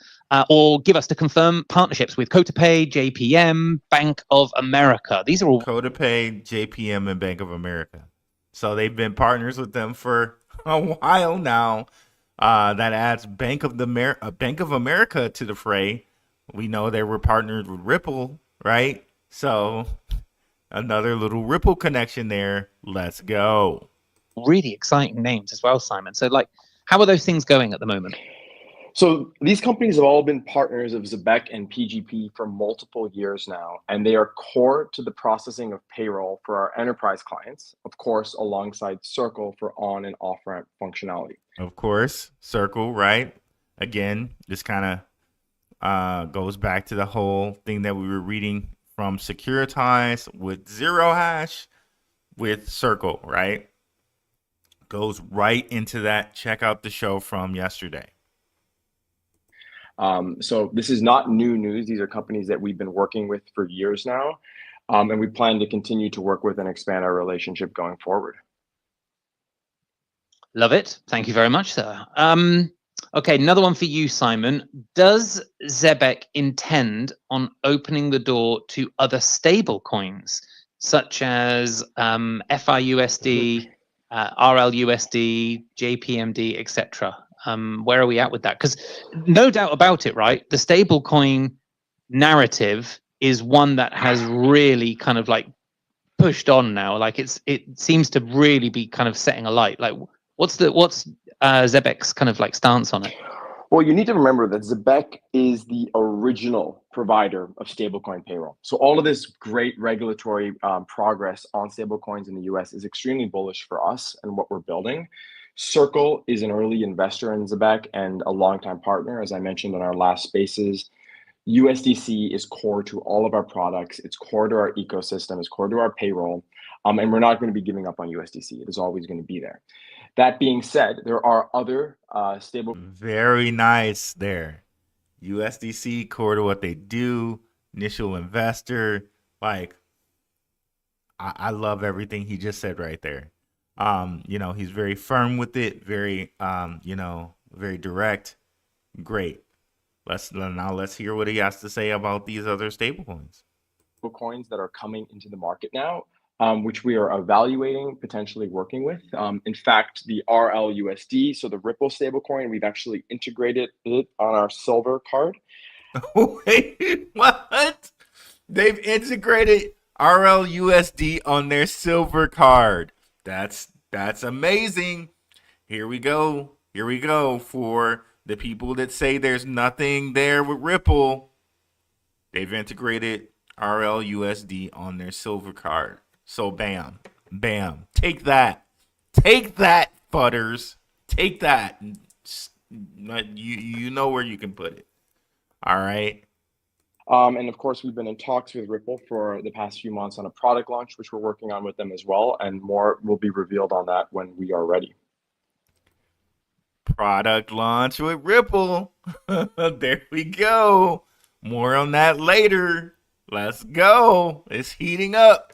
or give us to confirm partnerships with Kotapay, JPM, Bank of America. These are all Kotapay, JPM, and Bank of America. So they've been partners with them for a while now. That adds Bank of America to the fray. We know they were partnered with Ripple, right? So another little Ripple connection there. Let's go. really exciting names as well, Simon. So, like, how are those things going at the moment? So these companies have all been partners of ZEBEC and PGP for multiple years now, and they are core to the processing of payroll for our enterprise clients, of course, alongside Circle for on and off-ramp functionality. Of course, Circle, right? Again, this kind of goes back to the whole thing that we were reading from Securitize with Zero Hash with Circle, right? Goes right into that. Check out the show from yesterday. So this is not new news. These are companies that we've been working with for years now, and we plan to continue to work with and expand our relationship going forward. Love it. Thank you very much, sir. Okay, another one for you, Simon. Does ZEBEC intend on opening the door to other stable coins, such as FIUSD, RLUSD, JPMD, etc.? Where are we at with that? Because no doubt about it, right? The stablecoin narrative is one that has really kind of like pushed on now. Like it seems to really be kind of setting a light. Like what's ZEBEC's kind of like stance on it? Well, you need to remember that ZEBEC is the original provider of stablecoin payroll. So all of this great regulatory progress on stablecoins in the US is extremely bullish for us and what we're building. Circle is an early investor in ZEBEC and a longtime partner. As I mentioned in our last spaces, USDC is core to all of our products. It's core to our ecosystem. It's core to our payroll. And we're not going to be giving up on USDC. It is always going to be there. That being said, there are other stable. Very nice there. USDC core to what they do. Initial investor. Like, I love everything he just said right there. You know, he's very firm with it, very, you know, very direct. Great. Let's hear what he has to say about these other stablecoins. Coins that are coming into the market now, which we are evaluating, potentially working with. In fact, the RLUSD, so the Ripple stablecoin, we've actually integrated it on our silver card. Wait, what? They've integrated RLUSD on their silver card. That's amazing. Here we go. Here we go for the people that say there's nothing there with Ripple. They've integrated RLUSD on their silver card. So bam, bam. Take that. Take that, Butters. Take that. You know where you can put it. All right. And of course, we've been in talks with Ripple for the past few months on a product launch, which we're working on with them as well. And more will be revealed on that when we are ready. Product launch with Ripple. There we go. More on that later. Let's go. It's heating up.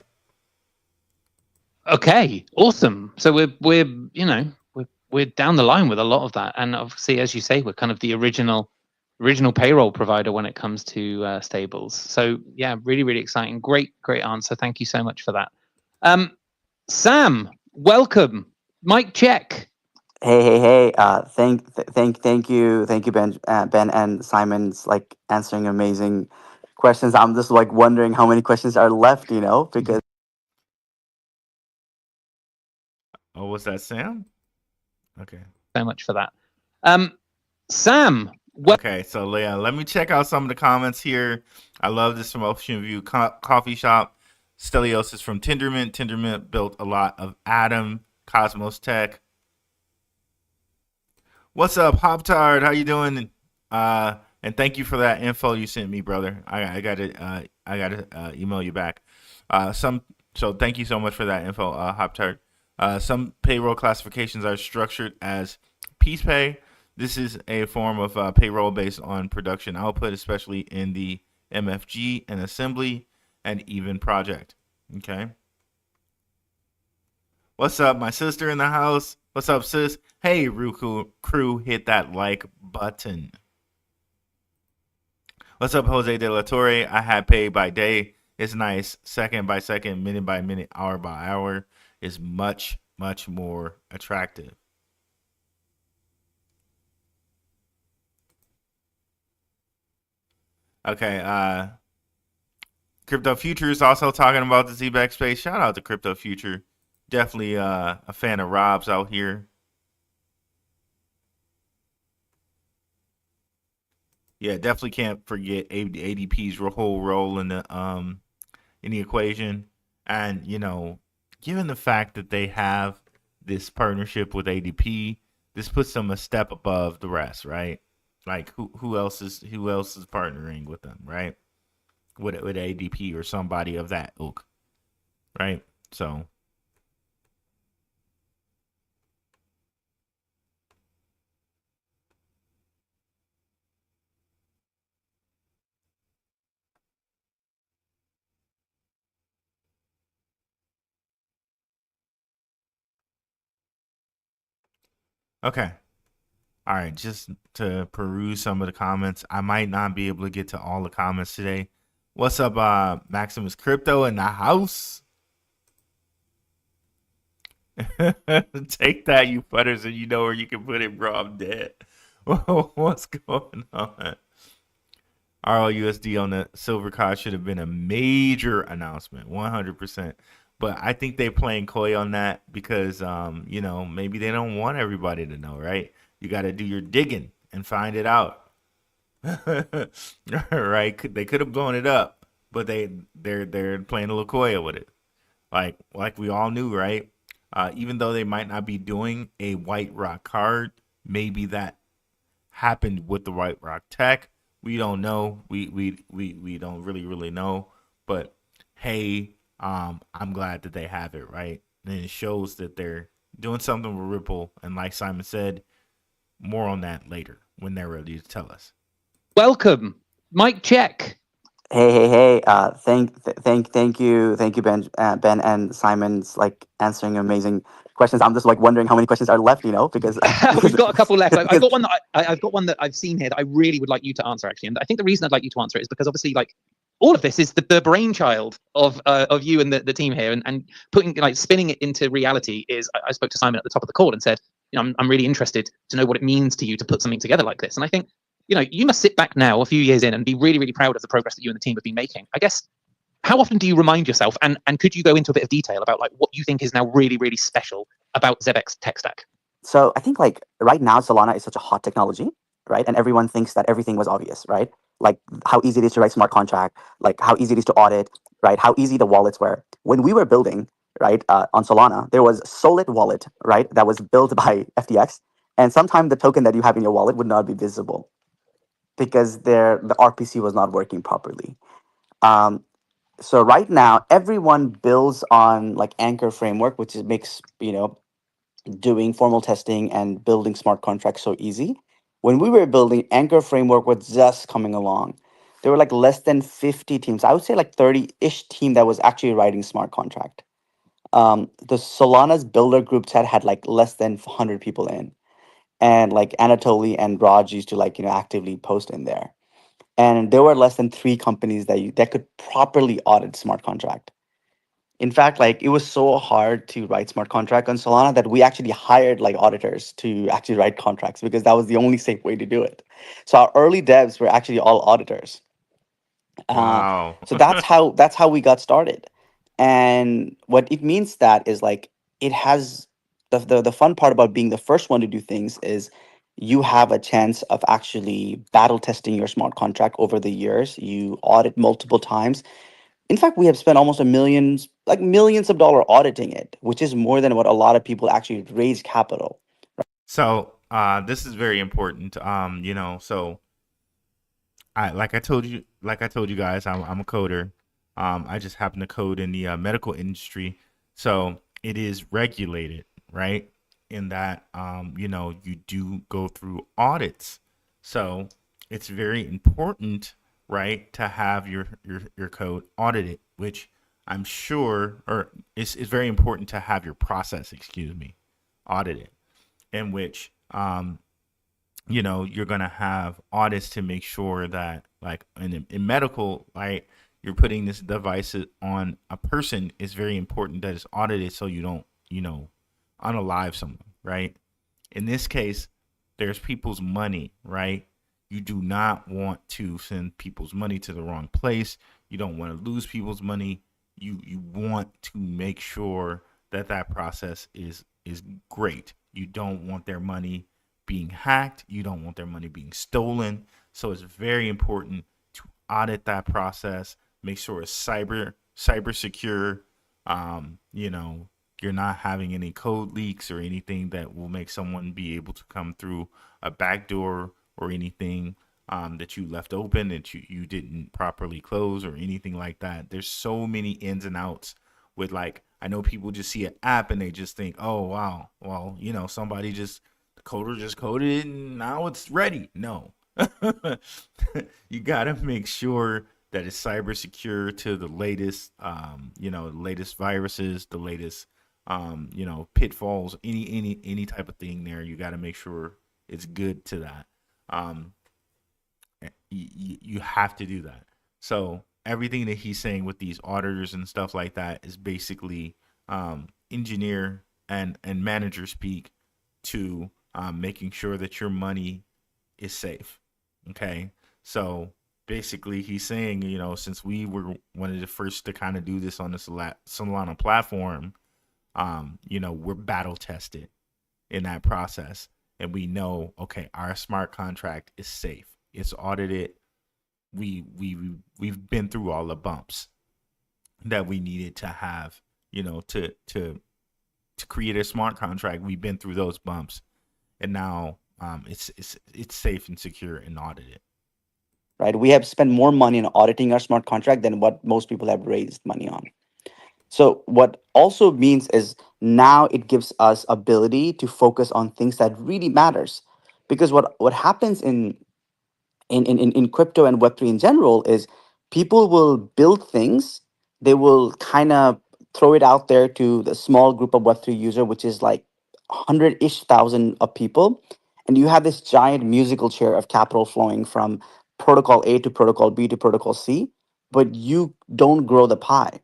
Okay, awesome. So we're you know we're down the line with a lot of that, and obviously, as you say, we're kind of the original original payroll provider when it comes to stables. So yeah, really, really exciting. Great answer. Thank you so much for that. Sam, welcome. Mic check. Hey. Thank you, Ben, Ben and Simon's like answering amazing questions. I'm just like wondering how many questions are left, because. Oh, was that Sam? Okay. So much for that. Sam. Okay, so yeah, let me check out some of the comments here. I love this from Ocean View Coffee Shop. Stelios is from Tindermint. Tindermint built a lot of Atom, Cosmos Tech. What's up, Hoptard? How you doing? And thank you for that info you sent me, brother. I gotta email you back. So thank you so much for that info, Hoptard. Some payroll classifications are structured as piece pay. This is a form of payroll based on production output, especially in the MFG and assembly and even project. Okay. What's up, my sister in the house? What's up, sis? Hey, Ruku crew, hit that like button. What's up, Jose De La Torre? I had pay by day. It's nice. Second by second, minute by minute, hour by hour is much, much more attractive. Okay, Crypto Future is also talking about the ZBEC space. Shout out to Crypto Future. Definitely a fan of Rob's out here. Yeah, definitely can't forget ADP's whole role in the equation. And, given the fact that they have this partnership with ADP, this puts them a step above the rest, right? Like who else is partnering with them, right? With ADP or somebody of that ilk, right? So okay. All right, just to peruse some of the comments. I might not be able to get to all the comments today. What's up, Maximus Crypto in the house? Take that, you futters, and you know where you can put it, bro. I'm dead. What's going on? RLUSD on the silver card should have been a major announcement, 100%. But I think they're playing coy on that because, maybe they don't want everybody to know, right? You got to do your digging and find it out, right? They could have blown it up, but they're playing a little coy with it, like we all knew, right? Even though they might not be doing a White Rock card, maybe that happened with the White Rock tech. We don't know. We don't really know. But hey, I'm glad that they have it, right? And it shows that they're doing something with Ripple. And like Simon said, more on that later when they're ready to tell us. Welcome, mic check. Hey. Thank you, Ben, Ben and Simon's like answering amazing questions. I'm just like wondering how many questions are left, because we've got a couple left. I've got one that I've got one that I've seen here that I really would like you to answer, actually. And I think the reason I'd like you to answer it is because obviously, like, all of this is the brainchild of you and the team here, and putting spinning it into reality is. I spoke to Simon at the top of the call and said, I'm really interested to know what it means to you to put something together like this. And I think, you must sit back now a few years in and be really, really proud of the progress that you and the team have been making. I guess, how often do you remind yourself, and could you go into a bit of detail about like what you think is now really, really special about ZEBEC's tech stack? So I think like right now Solana is such a hot technology, right? And everyone thinks that everything was obvious, right? Like how easy it is to write smart contract, like how easy it is to audit, right? How easy the wallets were. When we were building, right, on Solana, there was Solid wallet, right, that was built by FTX, and sometimes the token that you have in your wallet would not be visible because the RPC was not working properly. So right now, everyone builds on like Anchor framework, which makes doing formal testing and building smart contracts so easy. When we were building, Anchor framework was just coming along. There were like less than 50 teams. I would say like 30-ish team that was actually writing smart contract. The Solana's builder group chat had like less than 100 people in. and like Anatoly and Raj used to like actively post in there. And there were less than 3 companies that could properly audit smart contract. In fact, like it was so hard to write smart contract on Solana that we actually hired like auditors to actually write contracts because that was the only safe way to do it. So our early devs were actually all auditors. Wow. So that's how we got started. And what it means that is like it has the fun part about being the first one to do things is you have a chance of actually battle testing your smart contract over the years. You audit multiple times. In fact, we have spent almost millions of dollars auditing it, which is more than what a lot of people actually raise capital. So this is very important. So like I told you guys, I'm a coder. I just happen to code in the medical industry, so it is regulated, right? In that you do go through audits, so it's very important, right, to have your code audited, which I'm sure, or it's very important to have your process, audited, in which you're going to have audits to make sure that, like in medical, right, you're putting this device on a person. It's very important that it's audited so you don't, unalive someone, right? In this case, there's people's money, right? You do not want to send people's money to the wrong place. You don't want to lose people's money. You want to make sure that that process is great. You don't want their money being hacked. You don't want their money being stolen. So it's very important to audit that process. Make sure it's cyber secure. You're not having any code leaks or anything that will make someone be able to come through a backdoor or anything that you left open that you didn't properly close or anything like that. There's so many ins and outs with, like, I know people just see an app and they just think, oh, wow, well, somebody the coder just coded it and now it's ready. No. You got to make sure that it's cyber secure to the latest, latest viruses, the latest, pitfalls, any type of thing there. You got to make sure it's good to that. You have to do that. So everything that he's saying with these auditors and stuff like that is basically engineer and manager speak to making sure that your money is safe. Okay, so basically he's saying, since we were one of the first to kind of do this on the Solana platform, we're battle tested in that process, and we know, okay, our smart contract is safe. It's audited. We've been through all the bumps that we needed to have, to create a smart contract. We've been through those bumps, and now it's safe and secure and audited. Right? We have spent more money on auditing our smart contract than what most people have raised money on. So what also means is now it gives us ability to focus on things that really matters, because what happens in crypto and Web3 in general is people will build things, they will kind of throw it out there to the small group of Web3 user, which is like 100-ish thousand of people, and you have this giant musical chair of capital flowing from protocol A to protocol B to protocol C, but you don't grow the pie.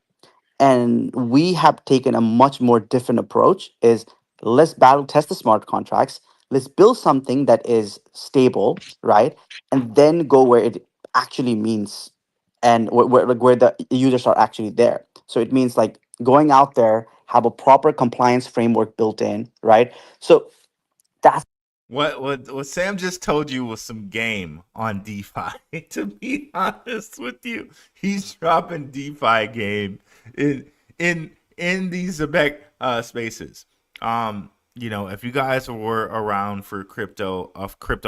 And we have taken a much more different approach, is let's battle test the smart contracts, let's build something that is stable, right? And then go where it actually means, and where the users are actually there. So it means like going out there, have a proper compliance framework built in, right? So that's What Sam just told you was some game on DeFi. To be honest with you, he's dropping DeFi game in these ZEBEC spaces. If you guys were around for crypto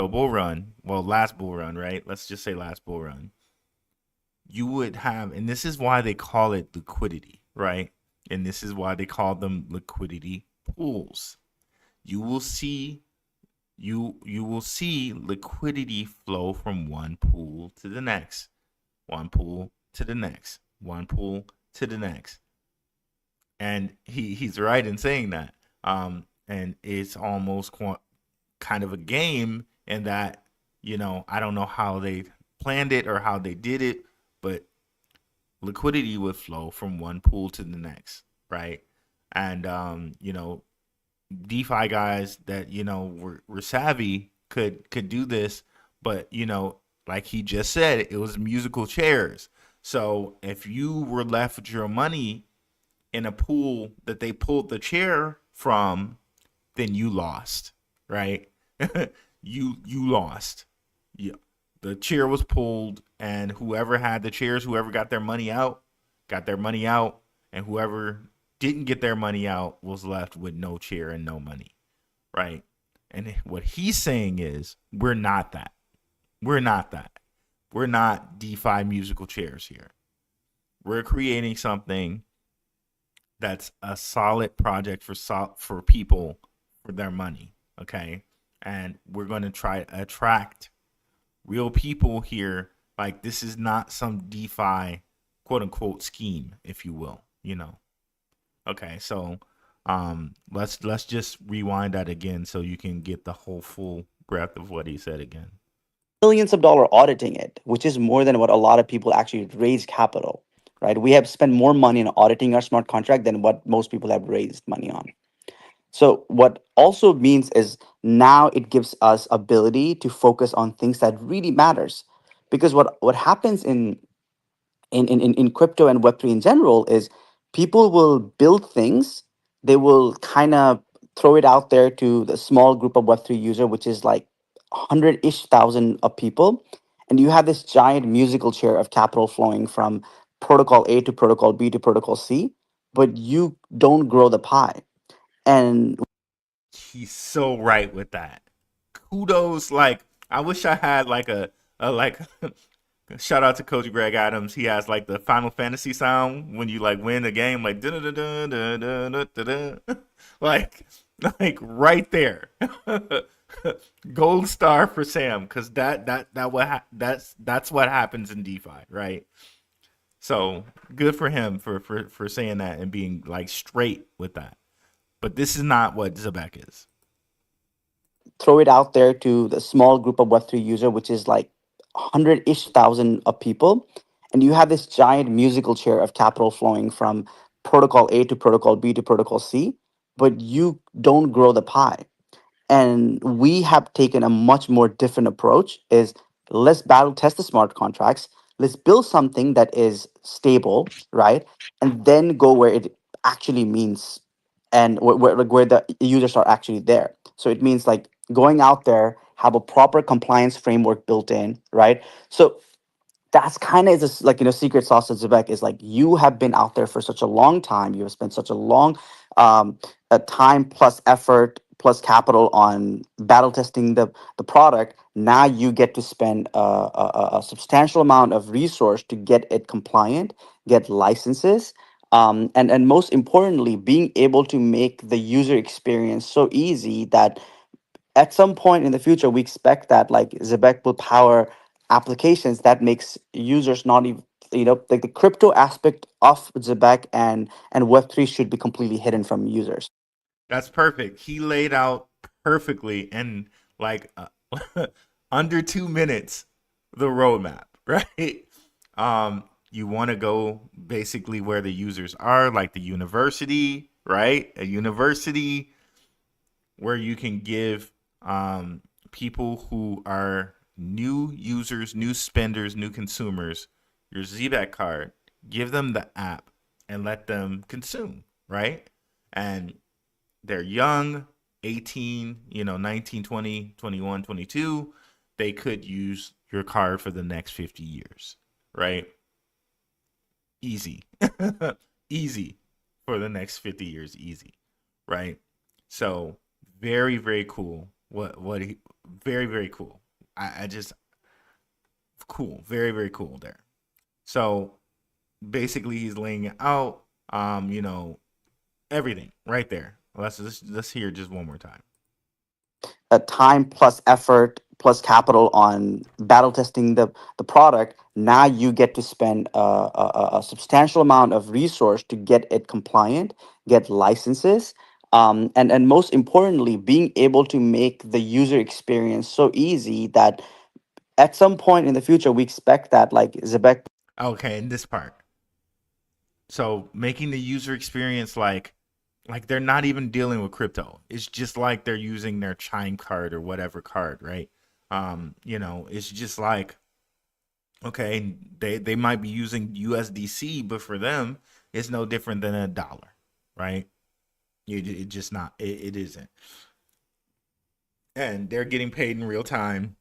bull run, well, last bull run, right? Let's just say last bull run. You would have, and this is why they call it liquidity, right? And this is why they call them liquidity pools. You will see liquidity flow from one pool to the next, one pool to the next, one pool to the next. And he's right in saying that. And it's almost kind of a game in that, I don't know how they planned it or how they did it, but liquidity would flow from one pool to the next, right? And DeFi guys that were savvy could do this, but like he just said, it was musical chairs. So if you were left with your money in a pool that they pulled the chair from, then you lost, right? you lost. Yeah. The chair was pulled, and whoever had the chairs, whoever got their money out, and whoever didn't get their money out was left with no chair and no money, right? And what he's saying is, we're not that. We're not that. We're not DeFi musical chairs here. We're creating something that's a solid project for people for their money, okay? And we're going to try to attract real people here. Like, this is not some DeFi quote unquote scheme, if you will, Okay, so let's just rewind that again so you can get the whole full breadth of what he said again. Millions of dollars auditing it, which is more than what a lot of people actually raise capital, right? We have spent more money on auditing our smart contract than what most people have raised money on. So what also means is now it gives us ability to focus on things that really matters. Because what happens in crypto and Web3 in general is people will build things, they will kind of throw it out there to the small group of Web3 user, which is like 100-ish thousand of people. And you have this giant musical chair of capital flowing from protocol A to protocol B to protocol C, but you don't grow the pie. And he's so right with that. Kudos. Like, I wish I had like a shout out to Coach Greg Adams. He has like the Final Fantasy sound when you like win the game, like like right there. Gold star for Sam, because that's what happens in DeFi, right? So good for him for saying that and being like straight with that. But this is not what ZEBEC is. Throw it out there to the small group of Web3 user, which is like 100-ish thousand of people. And you have this giant musical chair of capital flowing from protocol A to protocol B to protocol C, but you don't grow the pie. And we have taken a much more different approach is let's battle test the smart contracts. Let's build something that is stable, right? And then go where it actually means and where the users are actually there. So it means like going out there, have a proper compliance framework built in, right? So that's kind of this, like, secret sauce of ZEBEC is like you have been out there for such a long time. You have spent such a long time plus effort plus capital on battle testing the product. Now you get to spend a substantial amount of resource to get it compliant, get licenses, and most importantly, being able to make the user experience so easy that at some point in the future, we expect that like ZEBEC will power applications that makes users not even, like the crypto aspect of ZEBEC and Web3 should be completely hidden from users. That's perfect. He laid out perfectly in like under 2 minutes the roadmap, right? You want to go basically where the users are, like the university, right? A university where you can give people who are new users, new spenders, new consumers, your ZBCN card, give them the app and let them consume, right? And they're young, 18, 19, 20, 21, 22. They could use your card for the next 50 years, right? Easy. Easy for the next 50 years, easy, right? So very, very cool. Very, very cool. I just, cool. Very, very cool there. So basically he's laying out, everything right there. Let's hear just one more time. A time plus effort plus capital on battle testing the product. Now you get to spend a substantial amount of resource to get it compliant, get licenses, And most importantly, being able to make the user experience so easy that at some point in the future, we expect that like ZEBEC. Okay, in this part. So making the user experience like they're not even dealing with crypto. It's just like they're using their Chime card or whatever card, right? It's just like, okay, they might be using USDC, but for them, it's no different than $1, right? It just not. It isn't. And they're getting paid in real time.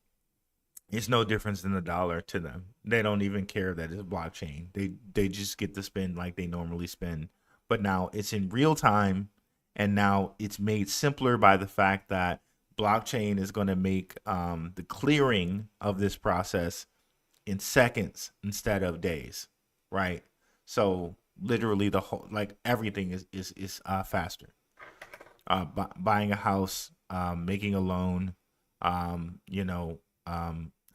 It's no difference than $1 to them. They don't even care that it's blockchain. They just get to spend like they normally spend. But now it's in real time, and now it's made simpler by the fact that blockchain is going to make the clearing of this process in seconds instead of days, right? So literally the whole, like, everything is faster. Buying a house, making a loan,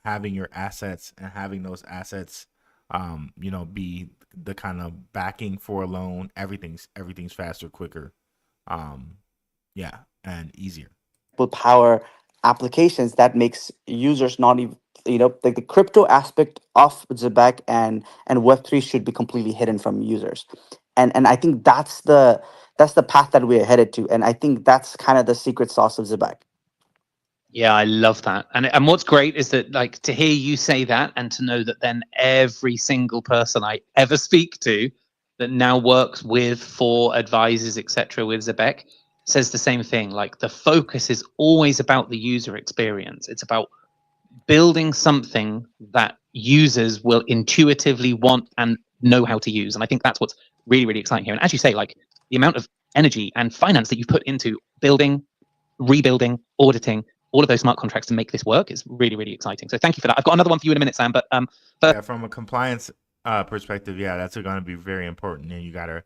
having your assets and having those assets, be the kind of backing for a loan. Everything's faster, quicker, and easier. Power applications that makes users not even, like the crypto aspect of ZEBEC and Web3 should be completely hidden from users. And I think that's the path that we're headed to. And I think that's kind of the secret sauce of ZEBEC. Yeah, I love that. And what's great is that, like, to hear you say that and to know that then every single person I ever speak to that now works with, for, advises, etc. with ZEBEC says the same thing. Like, the focus is always about the user experience. It's about building something that users will intuitively want and know how to use. And I think that's what's really, really exciting here. And as you say, like, the amount of energy and finance that you've put into building, rebuilding, auditing all of those smart contracts to make this work is really, really exciting. So thank you for that. I've got another one for you in a minute, Sam. But from a compliance perspective, that's going to be very important. And you got to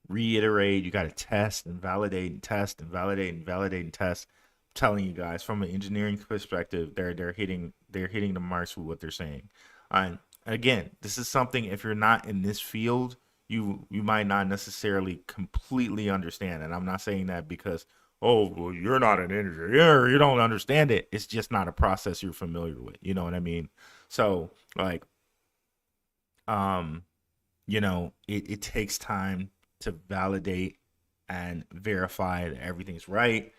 reiterate, you got to test and validate and test and validate and validate and test. I'm telling you guys, from an engineering perspective, they're hitting the marks with what they're saying. And again, this is something, if you're not in this field, you might not necessarily completely understand. And I'm not saying that because, oh, well, you're not an engineer, you don't understand it. It's just not a process you're familiar with. You know what I mean? So, like, it takes time to validate and verify that everything's right.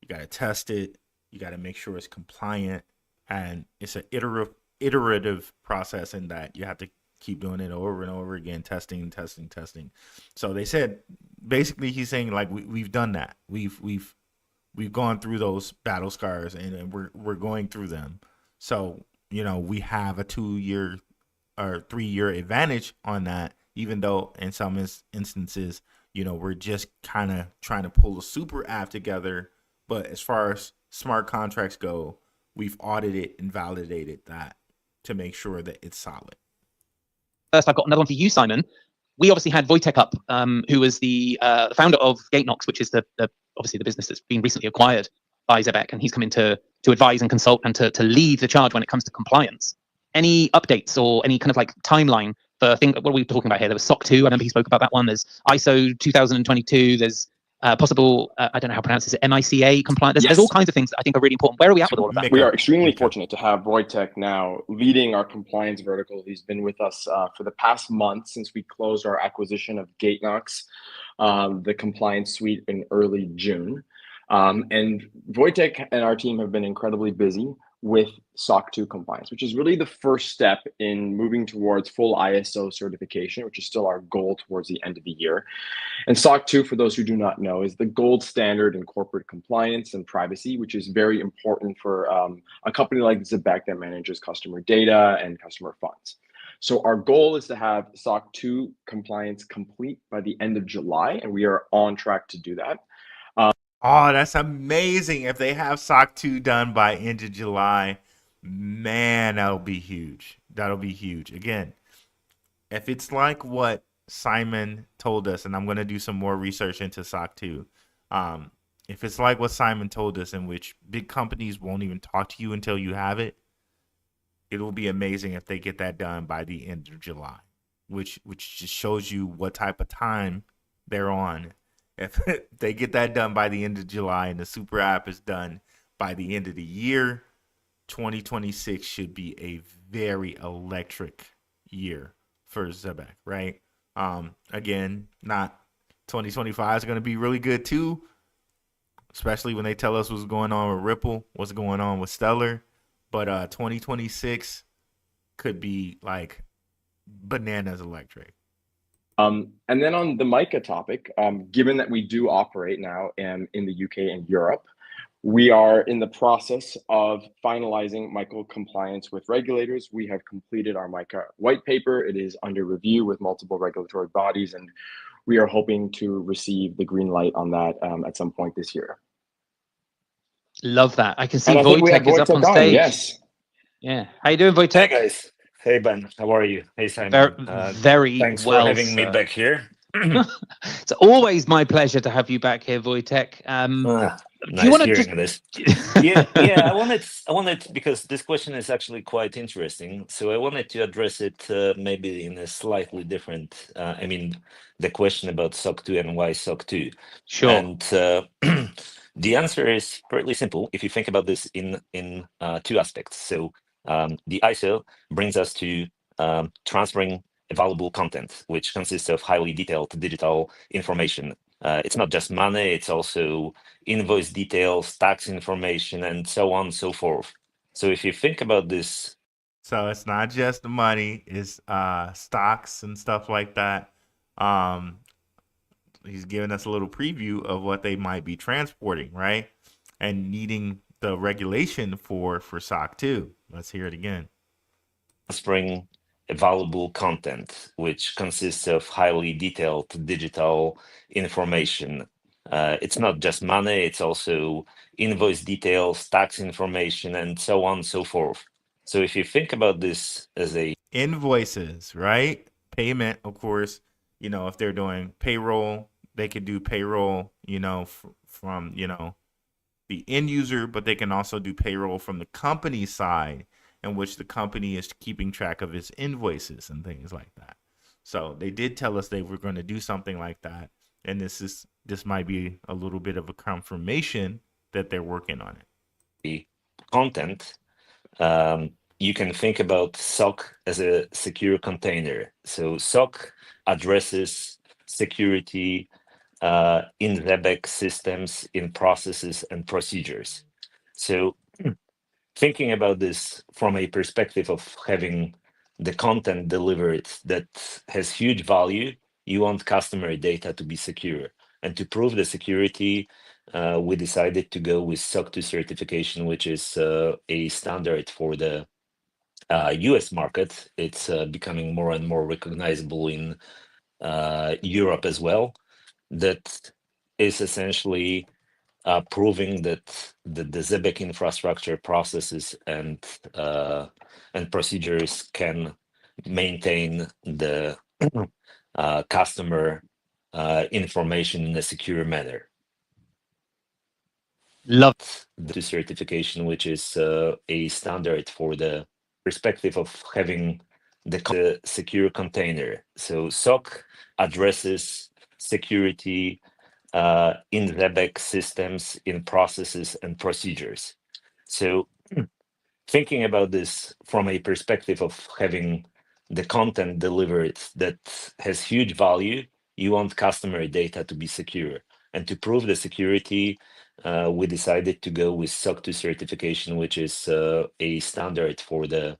You got to test it. You got to make sure it's compliant. And it's an iterative process in that you have to keep doing it over and over again, testing. So they said, basically, he's saying, like, we've done that. We've gone through those battle scars, and we're going through them. So, we have a 2-year or 3-year advantage on that, even though in some instances, we're just kind of trying to pull a super app together. But as far as smart contracts go, we've audited and validated that to make sure that it's solid. First, I've got another one for you, Simon. We obviously had Wojtek up, who was the founder of GateKnox, which is the obviously the business that's been recently acquired by ZEBEC, and he's come in to advise and consult and to lead the charge when it comes to compliance. Any updates or any kind of like timeline for what are we talking about here? There was SOC 2. I remember he spoke about that one. There's ISO 2022. There's possible, I don't know how to pronounce it, MICA compliant. There's all kinds of things that I think are really important. Where are we at with all of that? We are extremely fortunate to have Wojtek now leading our compliance vertical. He's been with us for the past month since we closed our acquisition of GateKnox, the compliance suite, in early June. And Wojtek and our team have been incredibly busy with SOC 2 compliance, which is really the first step in moving towards full ISO certification, which is still our goal towards the end of the year. And SOC 2, for those who do not know, is the gold standard in corporate compliance and privacy, which is very important for a company like ZEBEC that manages customer data and customer funds. So our goal is to have SOC 2 compliance complete by the end of July, and we are on track to do that. Oh, that's amazing. If they have SOC 2 done by end of July, man, that'll be huge. That'll be huge. Again, if it's like what Simon told us, and I'm going to do some more research into SOC 2, if it's like what Simon told us, in which big companies won't even talk to you until you have it, it will be amazing if they get that done by the end of July, which just shows you what type of time they're on. if they get that done by the end of July and the super app is done by the end of the year, 2026 should be a very electric year for ZEBEC, right? Again, not 2025 is going to be really good too, especially when they tell us what's going on with Ripple, what's going on with Stellar. But 2026 could be like bananas electric. And then on the MiCA topic, given that we do operate now in the UK and Europe, we are in the process of finalizing MiCA compliance with regulators. We have completed our MiCA white paper. It is under review with multiple regulatory bodies, and we are hoping to receive the green light on that at some point this year. Love that. I can see And I think we have Wojtek is up on Wojtek stage. Yes. Yeah. How you doing, Wojtek? Hey guys. Hey Ben, how are you? Hey Simon. Very Thanks well, for having me sir. back here. It's always my pleasure to have you back here, Wojtek. Nice do you want to hearing just... this. Yeah. I wanted because this question is actually quite interesting. So I wanted to address it maybe in a slightly different. I mean, the question about SOC 2 and why SOC 2. Sure. And the answer is fairly simple if you think about this in two aspects. So the ISO brings us to transferring valuable content, which consists of highly detailed digital information. It's not just money, it's also invoice details, tax information, and so on and so forth. So if you think about this. So it's not just the money, it's stocks and stuff like that. He's giving us a little preview of what they might be transporting, right? And needing the regulation for SOC 2. Let's hear it again. Transferring valuable content, which consists of highly detailed digital information. It's not just money, it's also invoice details, tax information, and so on and so forth. So if you think about this as a... Invoices, right? Payment, of course, you know, if they're doing payroll, they could do payroll, you know, from, you know, the end user, but they can also do payroll from the company side, in which the company is keeping track of its invoices and things like that. So they did tell us they were going to do something like that, and this might be a little bit of a confirmation that they're working on it. The content, you can think about SOC as a secure container. So SOC addresses security in ZEBEC systems, in processes and procedures. So thinking about this from a perspective of having the content delivered that has huge value, you want customer data to be secure. And to prove the security, we decided to go with SOC 2 certification, which is a standard for the US market. It's becoming more and more recognizable in Europe as well. That is essentially proving that the ZEBEC infrastructure processes and procedures can maintain the customer information in a secure manner. Love the certification, which is a standard for the perspective of having the secure container. So SOC addresses security in ZEBEC systems, in processes and procedures. So thinking about this from a perspective of having the content delivered that has huge value, you want customer data to be secure. And to prove the security, we decided to go with SOC 2 certification, which is a standard for the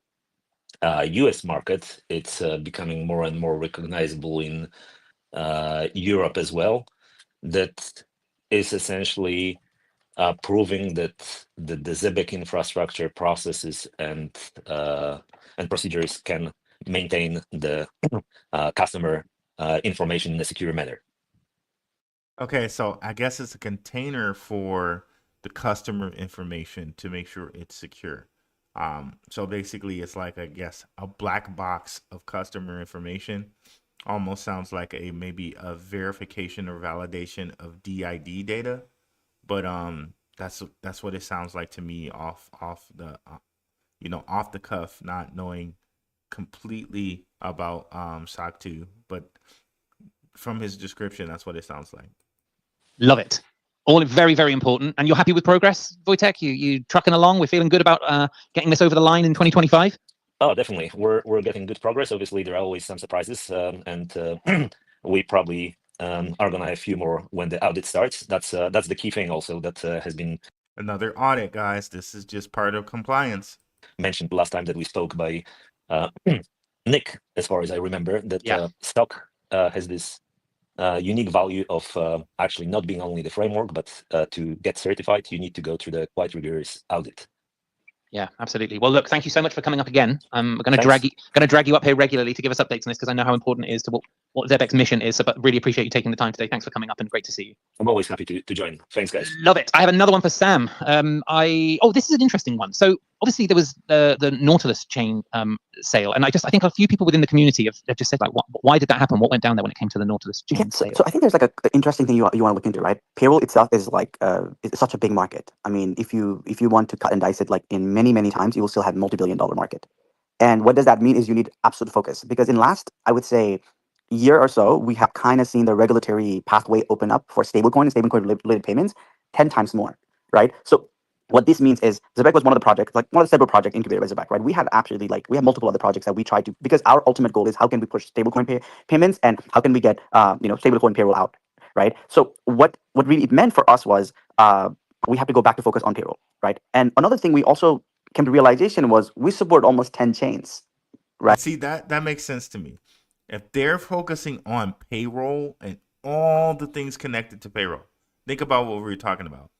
US market. It's becoming more and more recognizable in Europe as well. That is essentially proving that the ZEBEC infrastructure processes and procedures can maintain the customer information in a secure manner. Okay, so I guess it's a container for the customer information to make sure it's secure. So basically, it's like, I guess, a black box of customer information. Almost sounds like maybe a verification or validation of DID data, but that's what it sounds like to me off the off the cuff, not knowing completely about SOC 2, but from his description, that's what it sounds like. Love it. All very, very important. And you're happy with progress, Wojtek? You trucking along? We're feeling good about getting this over the line in 2025? Oh, definitely. We're getting good progress. Obviously, there are always some surprises, and we probably are going to have a few more when the audit starts. That's the key thing also that has been Another audit, guys. This is just part of compliance. mentioned last time that we spoke by Nick, as far as I remember, that Yeah. stock has this unique value of actually not being only the framework, but to get certified, you need to go through the quite rigorous audit. Yeah, absolutely. Well, look, thank you so much for coming up again. I'm going to drag you up here regularly to give us updates on this because I know how important it is to what ZEBEC's mission is. So, but really appreciate you taking the time today. Thanks for coming up and great to see you. I'm always happy to join. Thanks, guys. Love it. I have another one for Sam. This is an interesting one. So obviously there was the Nautilus chain sale, and I think a few people within the community have just said like, why did that happen? What went down there when it came to the Nautilus chain sale? So I think there's like an interesting thing you want to look into, right? Payroll itself is like it's such a big market. I mean, if you want to cut and dice it like in many times, you will still have multi-billion-dollar market. And what does that mean is you need absolute focus, because in last, I would say, year or so, we have kind of seen the regulatory pathway open up for stablecoin and stablecoin related payments 10 times more, right? So what this means is ZEBEC was one of the projects, like one of the several projects incubated by ZEBEC, right? We have multiple other projects that we try to, because our ultimate goal is how can we push stablecoin payments and how can we get stablecoin payroll out, right? So what really it meant for us was we have to go back to focus on payroll, right? And another thing we also came to realization was we support almost 10 chains, right? See, that makes sense to me. If they're focusing on payroll and all the things connected to payroll, think about what we were talking about.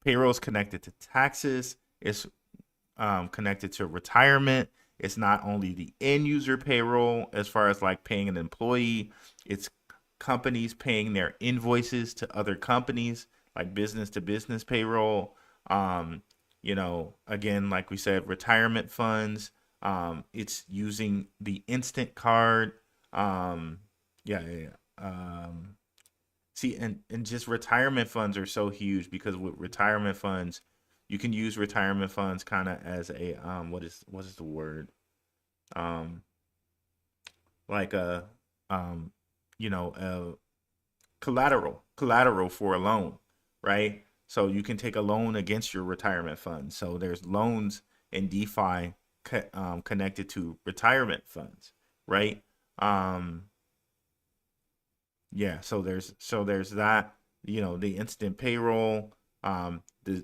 Payroll is connected to taxes. It's connected to retirement. It's not only the end user payroll as far as like paying an employee. It's companies paying their invoices to other companies, like business to business payroll. Again, like we said, retirement funds. It's using the instant card. See, and just retirement funds are so huge because with retirement funds, you can use retirement funds kind of as a what is the word? Like a collateral for a loan, right? So you can take a loan against your retirement fund. So there's loans in DeFi connected to retirement funds, right? So there's that, the instant payroll, the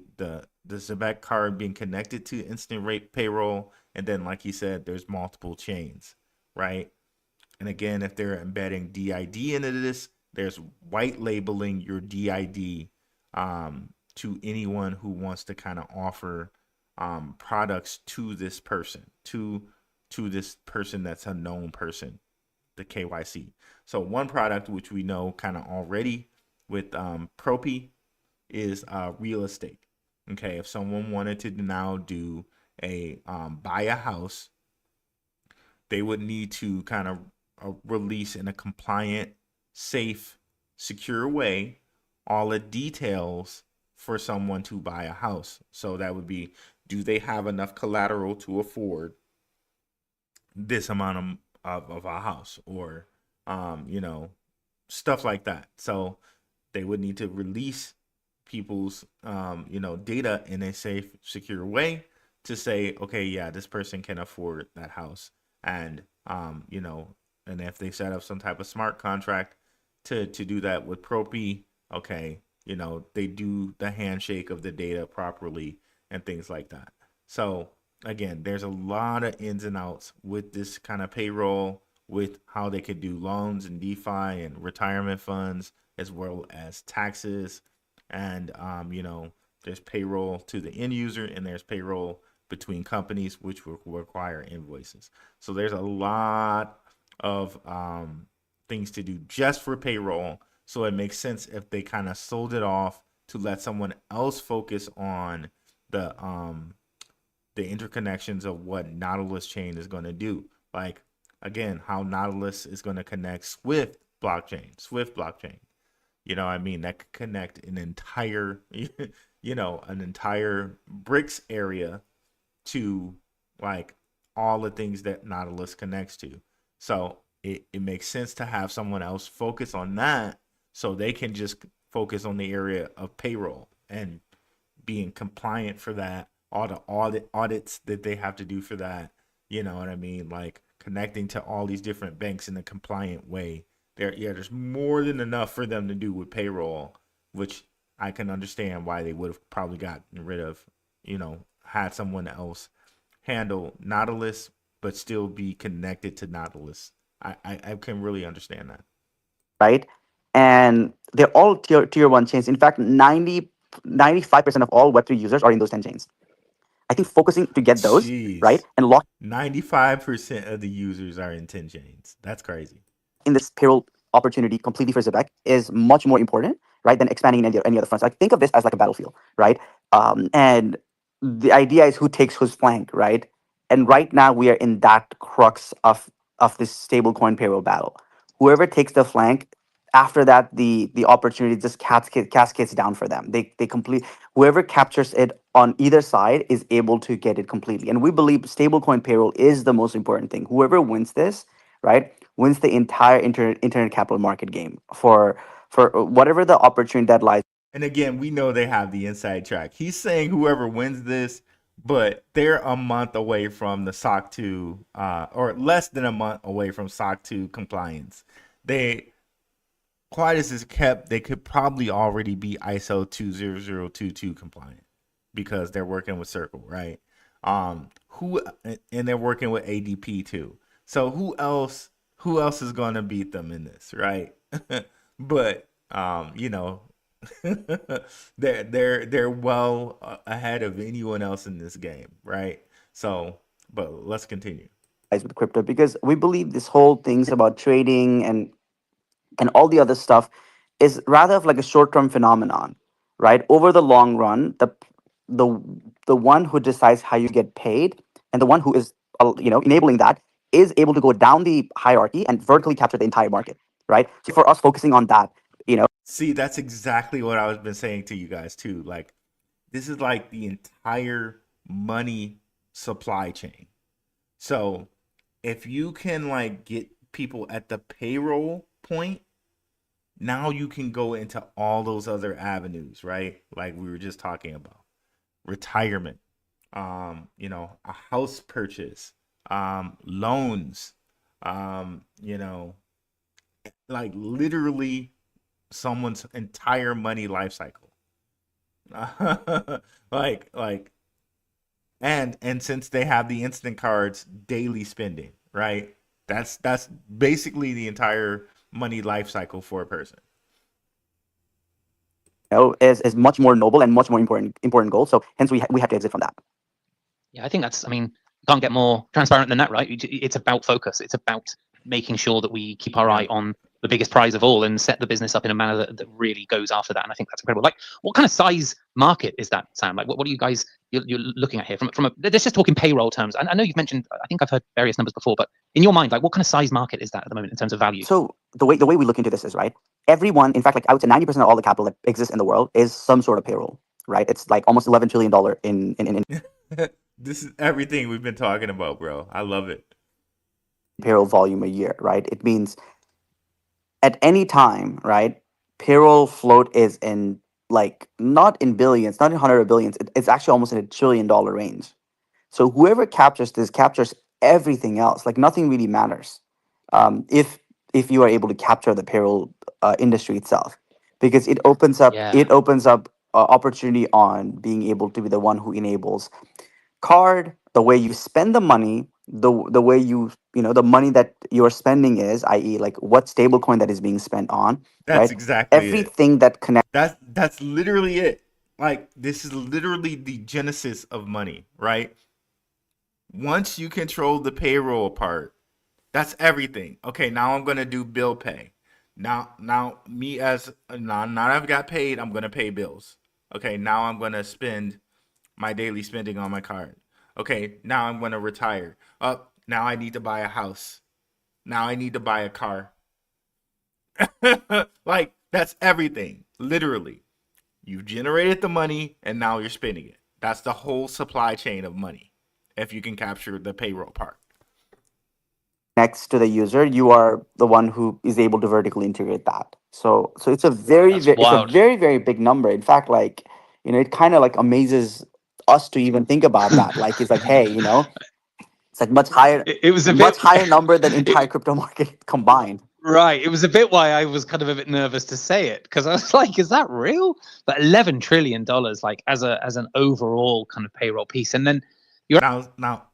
ZEBEC card being connected to instant rate payroll, and then like you said, there's multiple chains, right? And again, if they're embedding DID into this, there's white labeling your DID to anyone who wants to kind of offer products to this person, to this person that's a known person, the KYC. So one product which we know kind of already with Propy is real estate. Okay, if someone wanted to now do a buy a house, they would need to kind of release in a compliant, safe, secure way all the details for someone to buy a house. So that would be, do they have enough collateral to afford this amount of a house, or stuff like that. So they would need to release people's data in a safe, secure way to say, okay, yeah, this person can afford that house. And and if they set up some type of smart contract to do that with Propy, okay, they do the handshake of the data properly and things like that. So again, there's a lot of ins and outs with this kind of payroll, with how they could do loans and DeFi and retirement funds, as well as taxes. And, there's payroll to the end user, and there's payroll between companies, which will require invoices. So there's a lot of things to do just for payroll. So it makes sense if they kind of sold it off to let someone else focus on the interconnections of what Nautilus chain is going to do. Like, again, how Nautilus is going to connect Swift blockchain. That could connect an entire, an entire bricks area to like all the things that Nautilus connects to. So it makes sense to have someone else focus on that, so they can just focus on the area of payroll and being compliant for that, all the audits that they have to do for that. You know what I mean? Like connecting to all these different banks in a compliant way. There's more than enough for them to do with payroll, which I can understand why they would have probably gotten rid of, had someone else handle Nautilus, but still be connected to Nautilus. I can really understand that. Right? And they're all tier one chains. In fact, 95% of all Web3 users are in those 10 chains. I think focusing to get those, Jeez. right? And lock 95% of the users are in 10 chains. That's crazy. in this payroll opportunity completely for ZEBEC is much more important, right, than expanding in any other fronts. Like think of this as like a battlefield, right? And the idea is who takes whose flank, right? And right now we are in that crux of this stablecoin payroll battle. Whoever takes the flank, after that the opportunity just cascades down for them. They complete whoever captures it on either side is able to get it completely. And we believe stablecoin payroll is the most important thing. Whoever wins this, right, wins the entire internet capital market game for whatever the opportunity that lies. And again, we know they have the inside track. He's saying whoever wins this, but they're a month away from the SOC 2, or less than a month away from SOC 2 compliance. Quietus is kept, they could probably already be ISO 20022 compliant because they're working with Circle, right? And they're working with ADP too. So who else is going to beat them in this, right? But they're well ahead of anyone else in this game, right? So, but let's continue. With crypto, because we believe this whole thing's about trading and all the other stuff is rather of like a short-term phenomenon, right? Over the long run, the one who decides how you get paid and the one who is enabling that is able to go down the hierarchy and vertically capture the entire market, right? So for us focusing on that, see, that's exactly what I was been saying to you guys too. Like this is like the entire money supply chain. So if you can like get people at the payroll point, now you can go into all those other avenues, right? Like we were just talking about retirement, a house purchase, loans, like literally someone's entire money life cycle. And since they have the instant cards, daily spending, right? That's basically the entire money life cycle for a person. Is much more noble and much more important goal. So hence we have to exit from that. Yeah, I think that's, can't get more transparent than that, right? It's about focus. It's about making sure that we keep our eye on the biggest prize of all and set the business up in a manner that really goes after that. And I think that's incredible. Like, what kind of size market is that, Sam? Like, what are you guys you're looking at here from a let's just talk in payroll terms. I know you've mentioned, I think I've heard various numbers before, but in your mind, like, what kind of size market is that at the moment in terms of value? So the way we look into this is, right, everyone, in fact, like I would say 90% of all the capital that exists in the world is some sort of payroll, right? It's like almost $11 trillion in This is everything we've been talking about, bro. I love it. Payroll volume a year, right? It means at any time, right, payroll float is in like not in billions, not in hundred of billions. It's actually almost in a $1 trillion range. So whoever captures this captures everything else. Like nothing really matters if you are able to capture the payroll industry itself, because it opens up opportunity on being able to be the one who enables card, the way you spend the money, the way the money that you're spending is, i.e., like what stablecoin that is being spent on. That's right? exactly everything that connects. That's literally it. Like this is literally the genesis of money, right? Once you control the payroll part, that's everything. Okay, now I'm gonna do bill pay. Now me as now I've got paid, I'm gonna pay bills. Okay, now I'm gonna spend my daily spending on my card. Okay, now I'm gonna retire. Now I need to buy a house. Now I need to buy a car. Like that's everything. Literally, you've generated the money and now you're spending it. That's the whole supply chain of money. If you can capture the payroll part. Next to the user, you are the one who is able to vertically integrate that, So it's a very, That's it's a wild. very, very big number. In fact, like, it kind of like amazes us to even think about that. Like, it's like, hey, it's like much higher, It was a much bit higher number than entire crypto market combined. right. It was a bit why I was kind of a bit nervous to say it, because I was like, is that real? But $11 trillion, like as an overall kind of payroll piece. And then now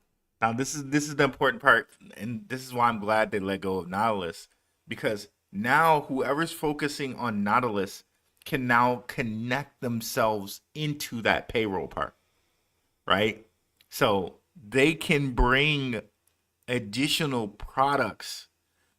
this is the important part, and this is why I'm glad they let go of Nautilus, because now whoever's focusing on Nautilus can now connect themselves into that payroll part, right? So they can bring additional products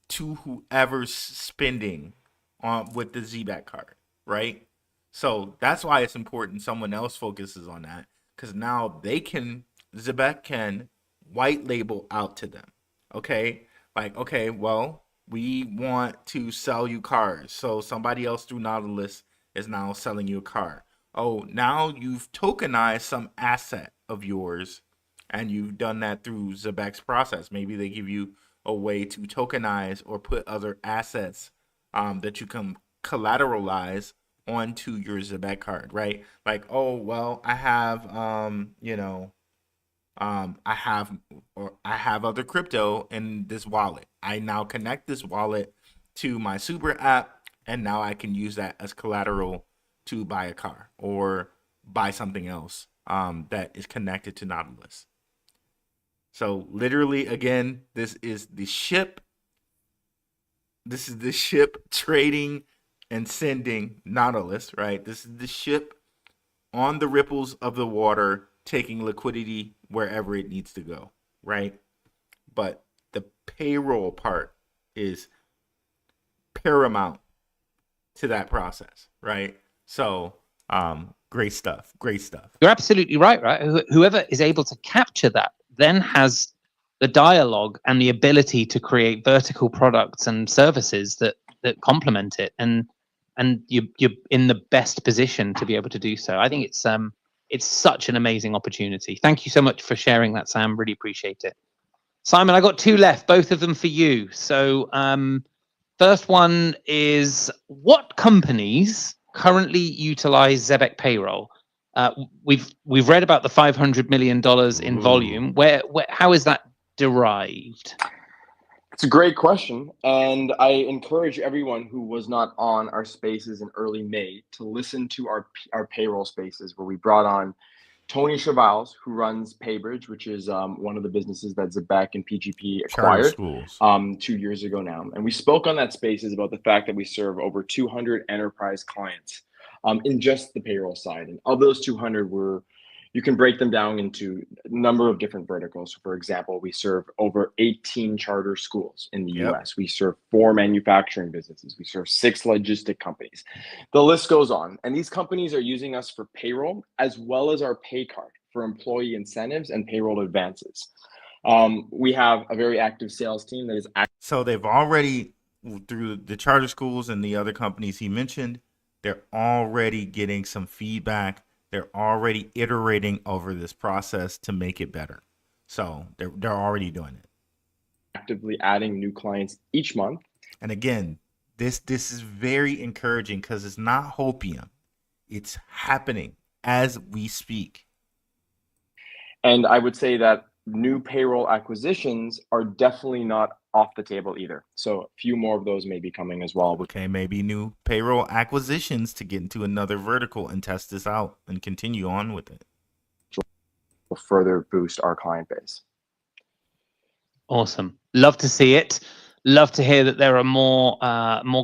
to whoever's spending on with the ZBEC card, right? So that's why it's important someone else focuses on that, because now ZBEC can white label out to them. Okay, like, okay, well, we want to sell you cars, so somebody else through Nautilus is now selling you a car. Oh, now you've tokenized some asset of yours, and you've done that through ZBEC's process. Maybe they give you a way to tokenize or put other assets that you can collateralize onto your ZBEC card, right? Like, oh, well, I have I have other crypto in this wallet. I now connect this wallet to my Super app, and now I can use that as collateral to buy a car or buy something else that is connected to Nautilus. So literally, again, this is the ship trading and sending Nautilus, right? This is the ship on the ripples of the water, taking liquidity wherever it needs to go, right? But the payroll part is paramount to that process, right? So, great stuff. You're absolutely right? Whoever is able to capture that then has the dialogue and the ability to create vertical products and services that complement it, and you're in the best position to be able to do so. I think it's such an amazing opportunity. Thank you so much for sharing that, Sam. Really appreciate it. Simon, I got two left, both of them for you. So first one is, what companies currently utilize ZEBEC payroll? We've read about the $500 million in volume. Where how is that derived? It's a great question, and I encourage everyone who was not on our spaces in early May to listen to our payroll spaces, where we brought on Tony Chavals, who runs PayBridge, which is one of the businesses that ZEBEC and PGP acquired 2 years ago now. And we spoke on that spaces about the fact that we serve over 200 enterprise clients in just the payroll side. And of those 200, you can break them down into a number of different verticals. For example, we serve over 18 charter schools in the US. We serve 4 manufacturing businesses. We serve 6 logistic companies. The list goes on. And these companies are using us for payroll, as well as our pay card for employee incentives and payroll advances. We have a very active sales team that is So they've already, through the charter schools and the other companies he mentioned, they're already getting some feedback. They're already iterating over this process to make it better. So they're already doing it. Actively adding new clients each month. And again, this is very encouraging, because it's not hopium. It's happening as we speak. And I would say that new payroll acquisitions are definitely not off the table either. So a few more of those may be coming as well. Okay, maybe new payroll acquisitions to get into another vertical and test this out and continue on with it. Will further boost our client base. Awesome. Love to see it. Love to hear that there are more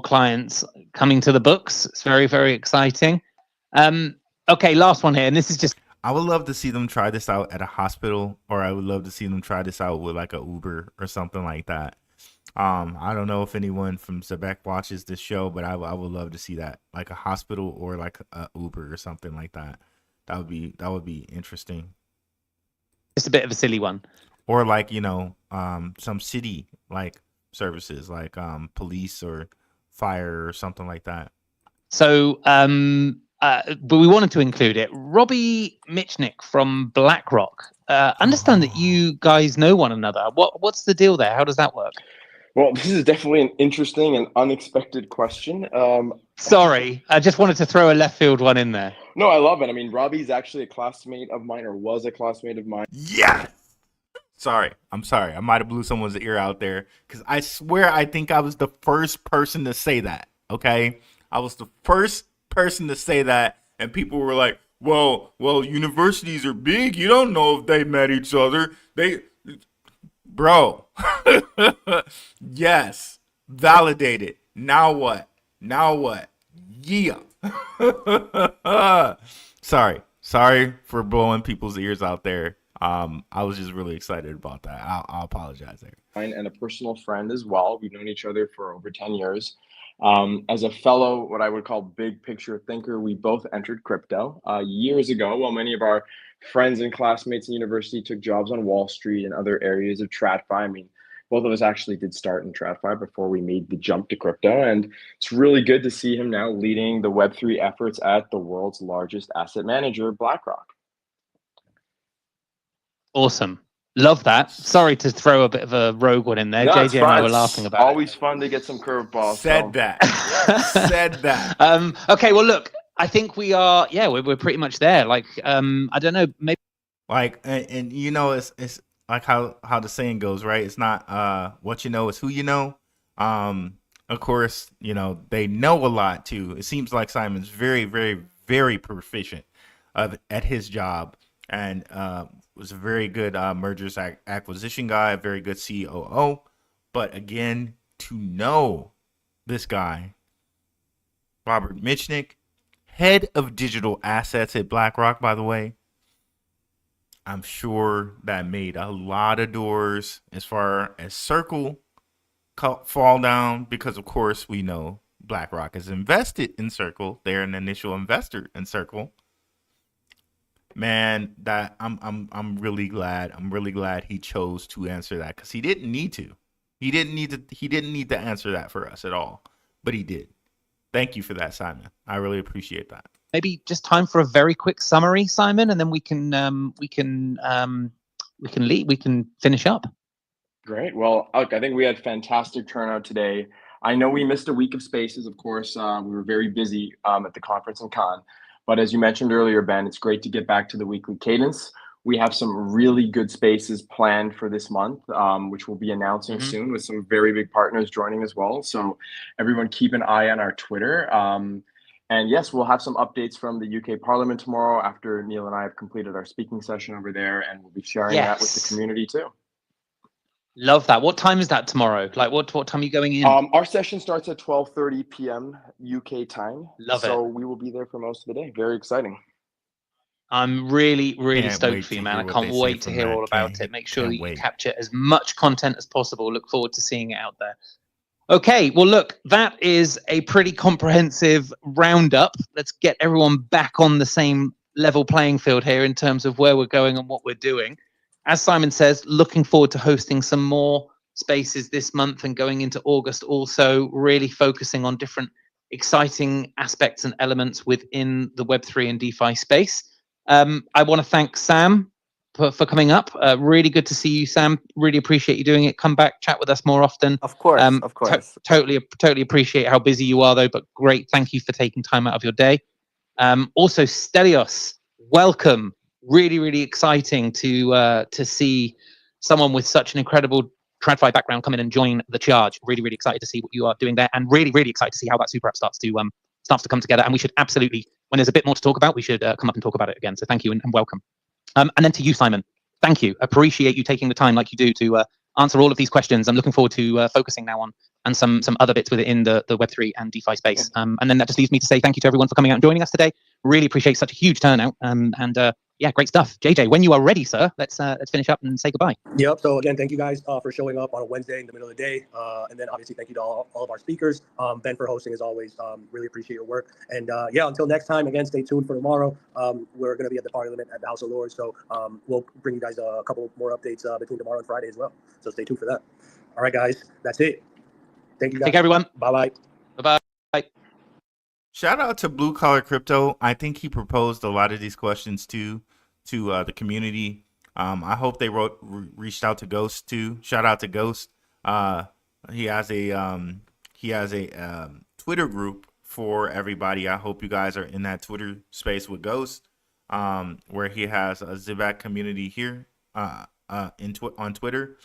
clients coming to the books. It's very, very exciting. Okay, last one here, and this is just, I would love to see them try this out at a hospital, or I would love to see them try this out with like a Uber or something like that. I don't know if anyone from ZEBEC watches this show, but I would love to see that, like a hospital or like a Uber or something like that. That would be interesting. Just a bit of a silly one. Or like, some city like services, like police or fire or something like that. So but we wanted to include it. Robbie Michnick from BlackRock. Understand that you guys know one another. What's the deal there? How does that work? Well, this is definitely an interesting and unexpected question. Sorry, I just wanted to throw a left field one in there. No, I love it. I mean, Robbie's actually a classmate of mine, or was a classmate of mine. Yeah. Sorry. I'm sorry. I might have blew someone's ear out there because I swear I think I was the first person to say that. Okay. I was the first person to say that. And people were like, well, universities are big. You don't know if they met each other. Bro. Yes. Validated. Now what? Yeah. Sorry for blowing people's ears out there. I was just really excited about that. I'll apologize there. And a personal friend as well. We've known each other for over 10 years. As a fellow, what I would call big picture thinker, we both entered crypto years ago, while many of our friends and classmates in university took jobs on Wall Street and other areas of TradFi. I mean, both of us actually did start in TradFi before we made the jump to crypto. And it's really good to see him now leading the Web3 efforts at the world's largest asset manager, BlackRue. Awesome. Love that. Sorry to throw a bit of a rogue one in there. No, JJ and I were laughing about always fun to get some curveballs. Said that. Okay, well, look, I think we are, we're pretty much there. Like, I don't know, maybe. Like, and you know, it's like how the saying goes, right? It's not what you know, it's who you know. Of course, you know, they know a lot too. It seems like Simon's very, very, very proficient at his job, and was a very good mergers acquisition guy, a very good COO. But again, to know this guy, Robert Mitchnick, head of digital assets at BlackRue, by the way, I'm sure that made a lot of doors as far as Circle fall down, because of course we know BlackRue is invested in Circle. They're an initial investor in Circle. Man, that I'm really glad. I'm really glad he chose to answer that, because he didn't need to. He didn't need to answer that for us at all, but he did. Thank you for that, Simon. I really appreciate that. Maybe just time for a very quick summary, Simon, and then we can finish up. Great. Well, look, I think we had fantastic turnout today. I know we missed a week of spaces, of course. We were very busy at the conference and con. But as you mentioned earlier, Ben, it's great to get back to the weekly cadence. We have some really good spaces planned for this month, which we'll be announcing soon, with some very big partners joining as well. So everyone keep an eye on our Twitter. And yes, we'll have some updates from the UK Parliament tomorrow after Neil and I have completed our speaking session over there, and we'll be sharing that with the community too. Love that. What time is that tomorrow? Like, what time are you going in? Our session starts at 12:30 p.m. UK time. Love it. So we will be there for most of the day. Very exciting. I'm really, really stoked for you, man. I can't wait to hear all about it. Make sure that you capture as much content as possible. Look forward to seeing it out there. Okay, well, look, that is a pretty comprehensive roundup. Let's get everyone back on the same level playing field here in terms of where we're going and what we're doing. As Simon says, looking forward to hosting some more spaces this month and going into August also, really focusing on different exciting aspects and elements within the Web3 and DeFi space. I want to thank Sam for coming up. Really good to see you, Sam. Really appreciate you doing it. Come back, chat with us more often. Of course, of course. Totally appreciate how busy you are, though, but great. Thank you for taking time out of your day. Also, Stelios, welcome. Really, really exciting to see someone with such an incredible TradFi background come in and join the charge. Really, really excited to see what you are doing there, and really, really excited to see how that super app starts to come together. And we should absolutely, when there's a bit more to talk about, we should come up and talk about it again. So thank you and welcome. And then to you, Simon, thank you. Appreciate you taking the time like you do to answer all of these questions. I'm looking forward to focusing now on and some other bits within the Web3 and DeFi space. And then that just leaves me to say thank you to everyone for coming out and joining us today. Really appreciate such a huge turnout. Yeah, great stuff. JJ, when you are ready, sir, let's finish up and say goodbye. Yep. So again, thank you guys for showing up on a Wednesday in the middle of the day. And then obviously thank you to all of our speakers. Ben for hosting as always. Really appreciate your work. And yeah, until next time, again, stay tuned for tomorrow. We're going to be at the Parliament at the House of Lords. So we'll bring you guys a couple more updates between tomorrow and Friday as well. So stay tuned for that. All right, guys, that's it. Thank you guys. Thank everyone. Bye-bye. Bye-bye. Shout out to Blue Collar Crypto. I think he proposed a lot of these questions to the community. I hope they reached out to Ghost too. Shout out to Ghost. he has a Twitter group for everybody. I hope you guys are in that Twitter space with Ghost, where he has a ZBCN community here on Twitter.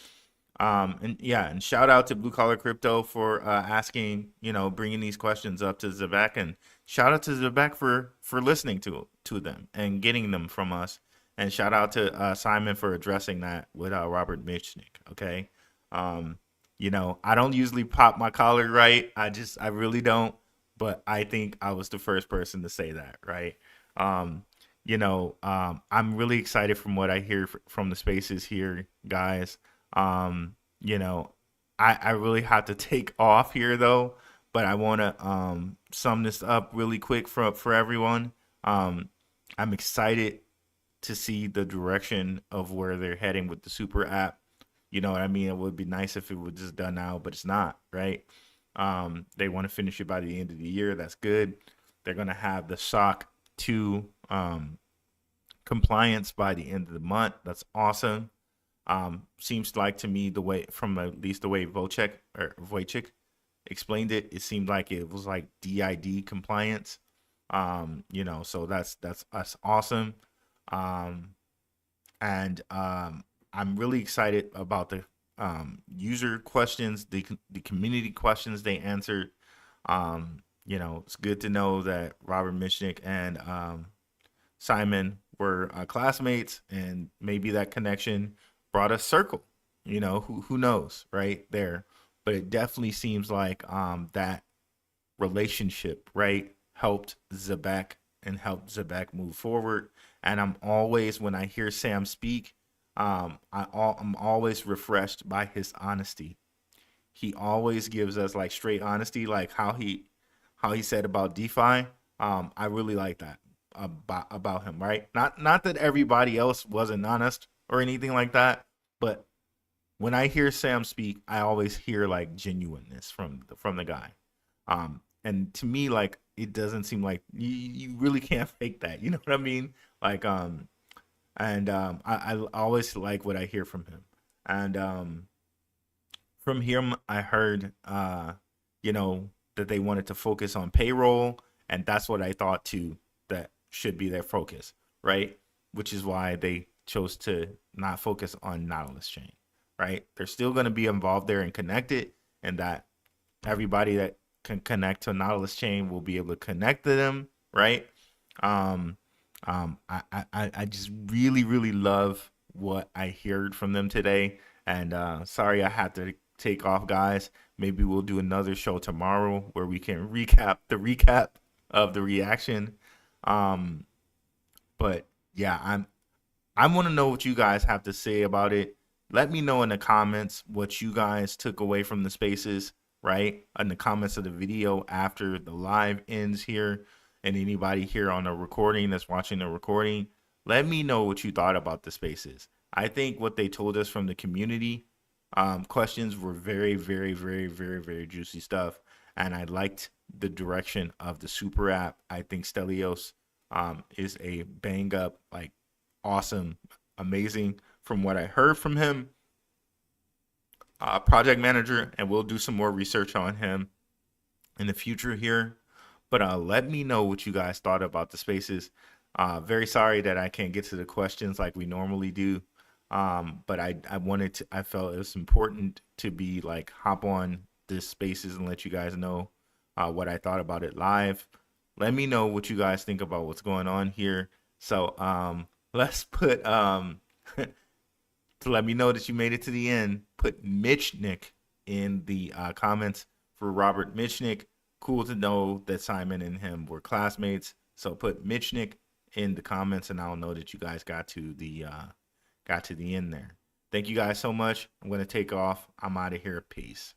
And yeah, and shout out to Blue Collar Crypto for asking, bringing these questions up to ZBCN, and shout out to ZBCN for listening to them and getting them from us. And shout out to Simon for addressing that with Robert Michnick. Okay. I don't usually pop my collar, right? I really don't, but I think I was the first person to say that, right? I'm really excited from what I hear from the spaces here, guys. I really have to take off here though, but I want to sum this up really quick for everyone. I'm excited to see the direction of where they're heading with the super app. You know what I mean? It would be nice if it was just done now, but it's not, right? They want to finish it by the end of the year. That's good. They're going to have the SOC 2 compliance by the end of the month. That's awesome. Seems like to me at least the way Wojciech explained it, it seemed like it was like DID compliance. So that's awesome. I'm really excited about the user questions, the community questions they answered. It's good to know that Robert Michnick and Simon were classmates, and maybe that connection brought a circle. Who knows, right there. But it definitely seems like that relationship, right, helped ZEBEC and helped ZEBEC move forward. And I'm always, when I hear Sam speak, I'm always refreshed by his honesty. He always gives us like straight honesty, like how he said about DeFi. I really like that about him, right? Not that everybody else wasn't honest or anything like that, but when I hear Sam speak, I always hear like genuineness from the guy. And to me, like, it doesn't seem like you really can't fake that. You know what I mean? Like, I always like what I hear from him. And from him, I heard, that they wanted to focus on payroll, and that's what I thought too, that should be their focus, right? Which is why they chose to not focus on Nautilus Chain, right? They're still going to be involved there and connected, and that everybody that can connect to Nautilus Chain will be able to connect to them, right? I just really, really love what I heard from them today. And sorry I had to take off, guys. Maybe we'll do another show tomorrow where we can recap of the reaction. But yeah, I want to know what you guys have to say about it. Let me know in the comments what you guys took away from the spaces, right? In the comments of the video after the live ends here. And anybody here on the recording that's watching the recording, let me know what you thought about the spaces. I think what they told us from the community questions were very, very, very, very, very juicy stuff. And I liked the direction of the super app. I think Stelios is a bang up, like, awesome, amazing from what I heard from him. Project manager, and we'll do some more research on him in the future here. But let me know what you guys thought about the spaces. Very sorry that I can't get to the questions like we normally do. But I felt it was important to be like hop on this spaces and let you guys know what I thought about it live. Let me know what you guys think about what's going on here. So let's put to let me know that you made it to the end. Put Michnick in the comments for Robert Michnick. Cool to know that Simon and him were classmates. So put Michnick in the comments, and I'll know that you guys got to the end there. Thank you guys so much. I'm gonna take off. I'm out of here. Peace.